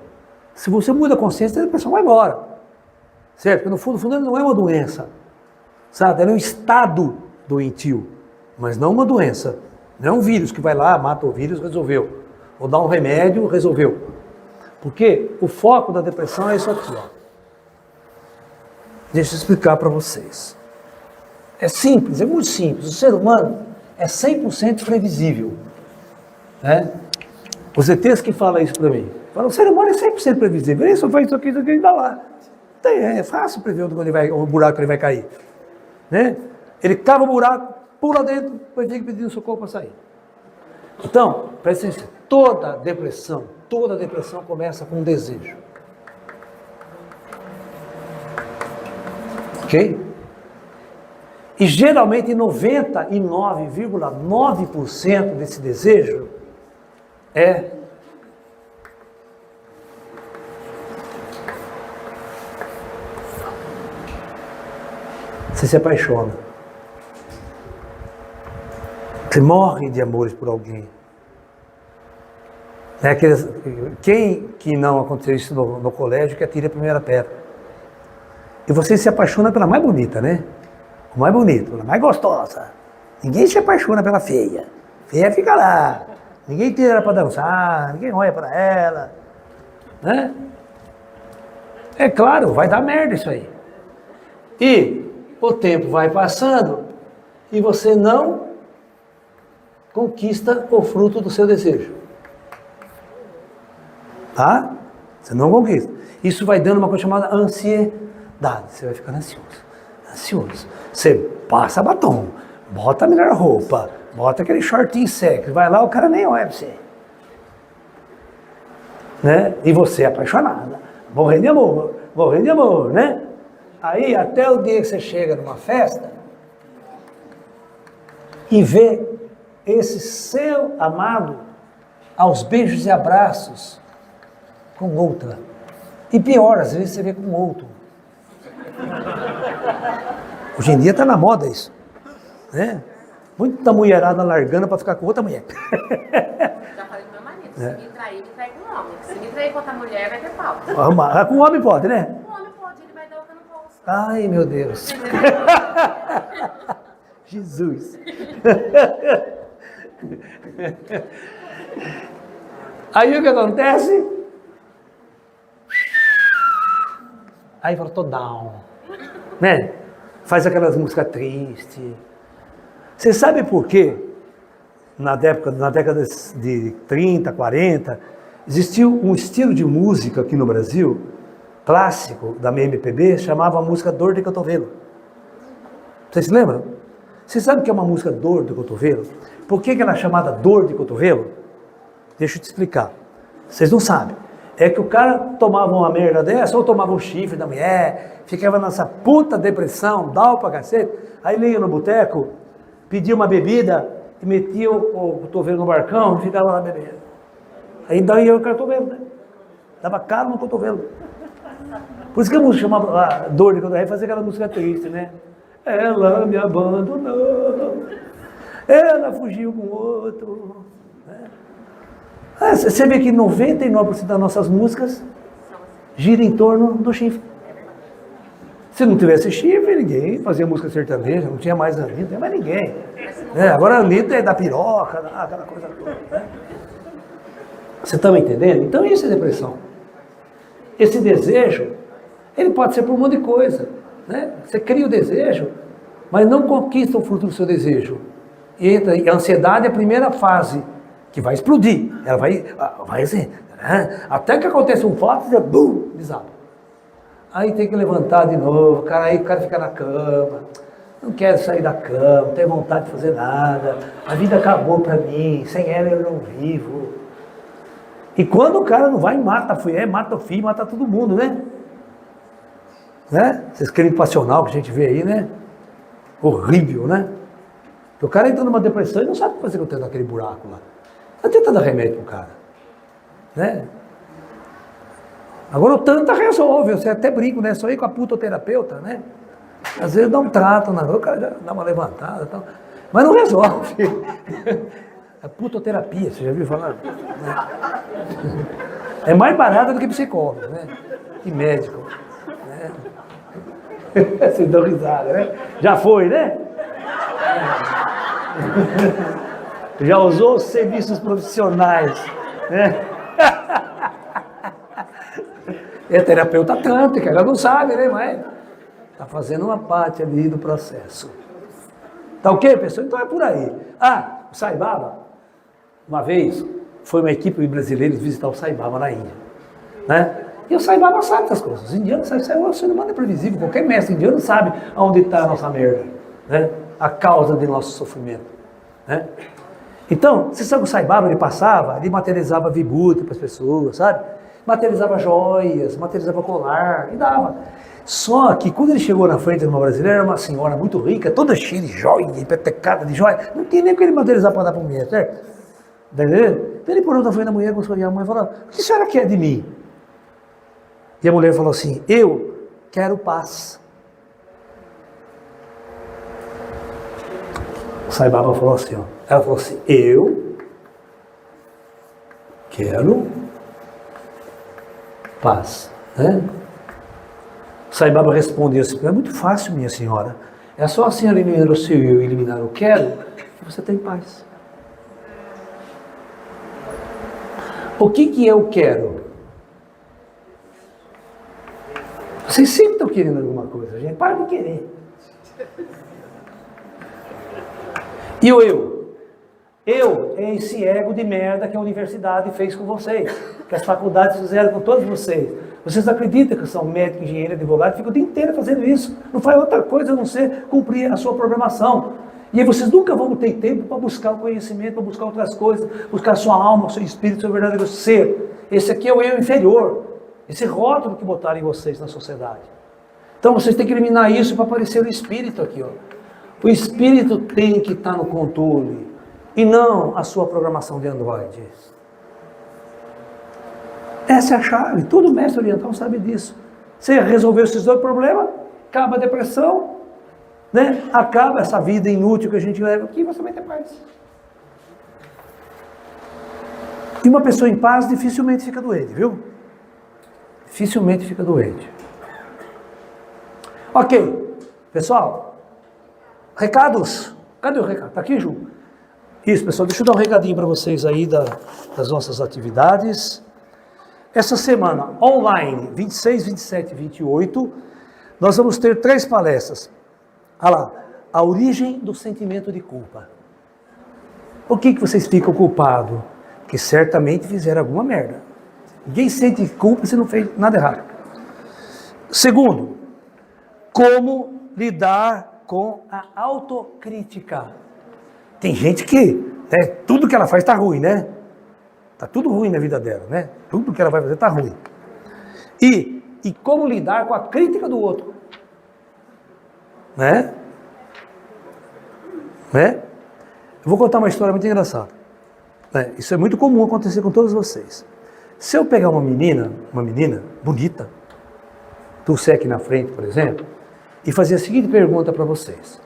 Se você muda a consciência, a depressão vai embora. Certo? Porque no fundo ela não é uma doença. Sabe? Ela é um estado doentio, mas não uma doença. Não é um vírus que vai lá, mata o vírus, resolveu. Ou dá um remédio, resolveu. Porque o foco da depressão é isso aqui, ó. Deixa eu explicar para vocês. É simples, é muito simples. O ser humano é 100% previsível. Né? Os ETs que falam isso para mim. Falam, o ser humano é 100% previsível. Ele só faz isso aqui e dá lá. É fácil prever o buraco que ele vai cair. Né? Ele cava o buraco, pula dentro, depois fica pedindo socorro para sair. Então, presta atenção, toda depressão começa com um desejo. Ok? E geralmente 99,9% desse desejo é você se apaixona. Você morre de amores por alguém. É quem que não aconteceu isso no colégio que atira a primeira pedra. E você se apaixona pela mais bonita, né? O mais bonito, pela mais gostosa. Ninguém se apaixona pela feia. Feia fica lá. Ninguém tira ela para dançar, ninguém olha para ela. Né? É claro, vai dar merda isso aí. E o tempo vai passando e você não conquista o fruto do seu desejo. Tá? Você não conquista. Isso vai dando uma coisa chamada ansiedade. Você vai ficando ansioso. Você passa batom, bota a melhor roupa, bota aquele shortinho sexy, vai lá, o cara nem olha pra você. Né? E você é apaixonada, morrendo de amor, né? Aí até o dia que você chega numa festa e vê esse seu amado aos beijos e abraços com outra. E pior, às vezes você vê com outro. Hoje em dia está na moda isso. Né? Muita mulherada largando para ficar com outra mulher. Já falei pro meu marido, se me trair, me trai com homem. Se me trair com outra mulher, vai ter pau. Com o homem pode, né? Com homem pode, ele vai dar outra no bolso. Ai, meu Deus. Jesus. Aí o que acontece? Aí fala, tô down. Né? Faz aquelas músicas tristes. Você sabe por quê? Na década de 30, 40, existiu um estilo de música aqui no Brasil, clássico da MPB, chamava a música Dor de Cotovelo. Vocês se lembram? Você sabe o que é uma música Dor de Cotovelo? Por que ela é chamada Dor de Cotovelo? Deixa eu te explicar. Vocês não sabem. É que o cara tomava uma merda dessa, ou tomava um chifre da mulher, ficava nessa puta depressão, dava pra cacete, aí ele ia no boteco, pedia uma bebida e metia o cotovelo no barcão e ficava lá bebendo. Aí daí o cotovelo, né? Dava calo no cotovelo. Por isso que a música chamava Dor de Cotovelo, aí fazia aquela música triste, né? Ela me abandonou, ela fugiu com outro. Né? Você vê que 99% das nossas músicas gira em torno do chifre. Se não tivesse chifre, ninguém fazia música sertaneja, não tinha mais Anitta, não tinha mais ninguém. Agora a Anitta é da piroca, aquela coisa toda. Né? Você está me entendendo? Então isso é depressão. Esse desejo, ele pode ser por um monte de coisa. Né? Você cria o desejo, mas não conquista o fruto do seu desejo. E a ansiedade é a primeira fase, que vai explodir. Ela vai assim, né? Até que acontece um fato, e bum, desaba. Aí tem que levantar de novo, aí o cara fica na cama, não quer sair da cama, não tem vontade de fazer nada, a vida acabou pra mim, sem ela eu não vivo. E quando o cara não vai, mata a mulher, mata o filho, mata todo mundo, né? Esses crimes passional que a gente vê aí, né? Horrível, né? O cara entra numa depressão e não sabe o que fazer com aquele buraco lá. Não adianta dar remédio pro cara. Né? Agora o Tanta resolve, você até brinca, né? Só ir com a putoterapeuta, né? Às vezes dá um trato, né? O cara já dá uma levantada e tal. Mas não resolve. A putoterapia, você já viu falar? É mais barata do que psicólogo, né? E médico. Né? Vocês dão risada, né? Já foi, né? Já usou os serviços profissionais, né? É terapeuta tântrica, ela não sabe, né? Mas Está fazendo uma parte ali do processo. Tá ok, pessoal? Então é por aí. Ah, o Sai Baba, uma vez, foi uma equipe de brasileiros visitar o Sai Baba na Índia. Né? E o Sai Baba sabe das coisas. Os indianos sabem, o ser humano é previsível. Qualquer mestre indiano sabe aonde está a nossa merda. Né? A causa do nosso sofrimento. Né? Então, você sabe que o Sai Baba, ele passava, ele materializava vibhuti para as pessoas, sabe? Materializava joias, materializava colar, e dava. Só que quando ele chegou na frente de uma brasileira, era uma senhora muito rica, toda cheia de joia, petecada de joia, não tinha nem o que ele materializar para dar para a mulher, certo? Tá entendendo? Então ele porou na frente da mulher, começou a mãe e falou, o que a senhora quer de mim? E a mulher falou assim, eu quero paz. O Sai Baba falou assim, ó, ela falou assim, eu quero paz, né? O Sai Baba respondeu assim, é muito fácil, minha senhora, é só a senhora eliminar o seu eu e eliminar o quero, e você tem paz. O que eu quero? Vocês sempre estão querendo alguma coisa, gente, para de querer. E o eu? Eu é esse ego de merda que a universidade fez com vocês, que as faculdades fizeram com todos vocês. Vocês acreditam que são médico, engenheiro, advogado, ficam o dia inteiro fazendo isso. Não faz outra coisa a não ser cumprir a sua programação. E aí vocês nunca vão ter tempo para buscar o conhecimento, para buscar outras coisas, buscar a sua alma, o seu espírito, o seu verdadeiro ser. Esse aqui é o eu inferior. Esse rótulo que botaram em vocês na sociedade. Então vocês têm que eliminar isso para aparecer o espírito aqui, ó. O espírito tem que estar no controle e não a sua programação de Android. Essa é a chave. Todo mestre oriental sabe disso. Você resolveu esses dois problemas, acaba a depressão, né? Acaba essa vida inútil que a gente leva aqui, você vai ter paz. E uma pessoa em paz dificilmente fica doente, viu? Dificilmente fica doente. Ok, pessoal. Recados? Cadê o recado? Está aqui, Ju? Isso, pessoal, deixa eu dar um recadinho para vocês aí das nossas atividades. Essa semana, online, 26, 27 e 28, nós vamos ter 3 palestras. Olha lá, a origem do sentimento de culpa. Por que vocês ficam culpados? Porque certamente fizeram alguma merda. Ninguém sente culpa se não fez nada errado. Segundo, como lidar com a autocrítica. Tem gente que, né, tudo que ela faz está ruim, né? Está tudo ruim na vida dela, né? Tudo que ela vai fazer está ruim. E como lidar com a crítica do outro. Né? Eu vou contar uma história muito engraçada. Isso é muito comum acontecer com todos vocês. Se eu pegar uma menina bonita, você aqui na frente, por exemplo, e fazer a seguinte pergunta para vocês.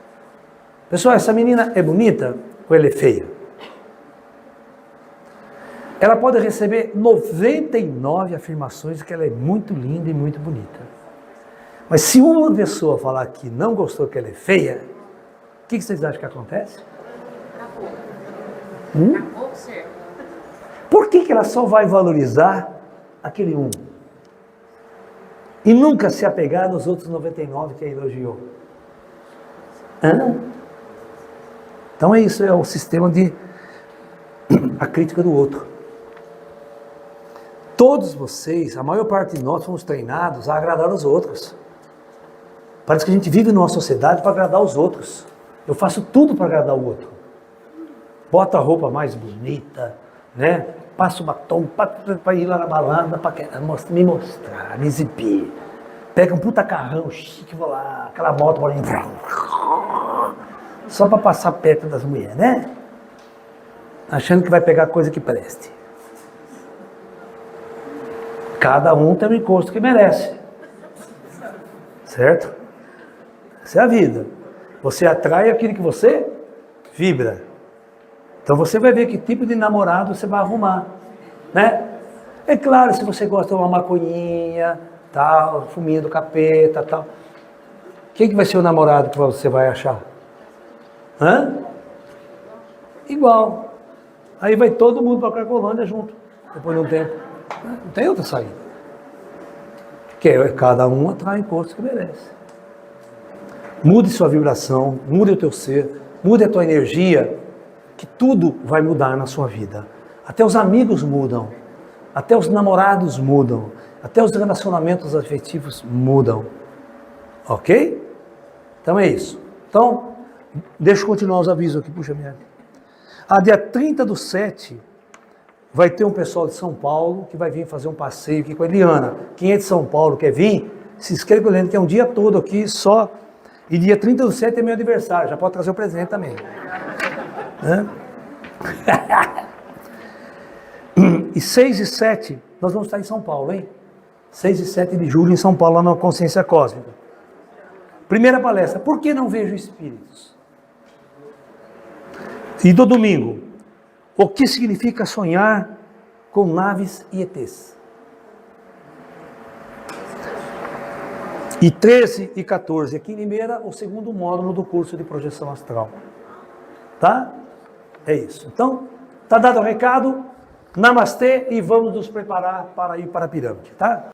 Pessoal, essa menina é bonita ou ela é feia? Ela pode receber 99 afirmações de que ela é muito linda e muito bonita. Mas se uma pessoa falar que não gostou que ela é feia, o que vocês acham que acontece? Acabou, senhor. Por que ela só vai valorizar aquele um? E nunca se apegar nos outros 99 que a elogiou. Então é isso, é o sistema de a crítica do outro. Todos vocês, a maior parte de nós, fomos treinados a agradar os outros. Parece que a gente vive numa sociedade para agradar os outros. Eu faço tudo para agradar o outro. Bota a roupa mais bonita, né? Passo o batom para ir lá na balada, para me mostrar, me exibir. Pega um puta carrão chique, vou lá, aquela moto, só para passar perto das mulheres, né? Achando que vai pegar coisa que preste. Cada um tem o encosto que merece. Certo? Essa é a vida. Você atrai aquilo que você vibra. Então você vai ver que tipo de namorado você vai arrumar, né? É claro, se você gosta de uma maconhinha, tal, fuminho do capeta, tal. Quem que vai ser o namorado que você vai achar? Igual. Aí vai todo mundo para a Cracolândia junto, depois de um tempo. Não tem outra saída. Porque cada um atrai o encosto que merece. Mude sua vibração, mude o teu ser, mude a tua energia, que tudo vai mudar na sua vida. Até os amigos mudam, até os namorados mudam, até os relacionamentos afetivos mudam. Ok? Então é isso. Então, deixa eu continuar os avisos aqui, puxa minha. Dia 30/7, vai ter um pessoal de São Paulo que vai vir fazer um passeio aqui com a Eliana. Quem é de São Paulo quer vir, se inscreve com a Eliana, que é um dia todo aqui só. E dia 30/7 é meu aniversário, já pode trazer o presente também. E 6 e 7, nós vamos estar em São Paulo, hein? 6 e 7 de julho em São Paulo, lá na Consciência Cósmica. Primeira palestra, por que não vejo espíritos? E do domingo, o que significa sonhar com naves e ETs? E 13 e 14, aqui em Limeira, o segundo módulo do curso de projeção astral. Tá? É isso. Então, tá dado o recado. Namastê e vamos nos preparar para ir para a pirâmide, tá?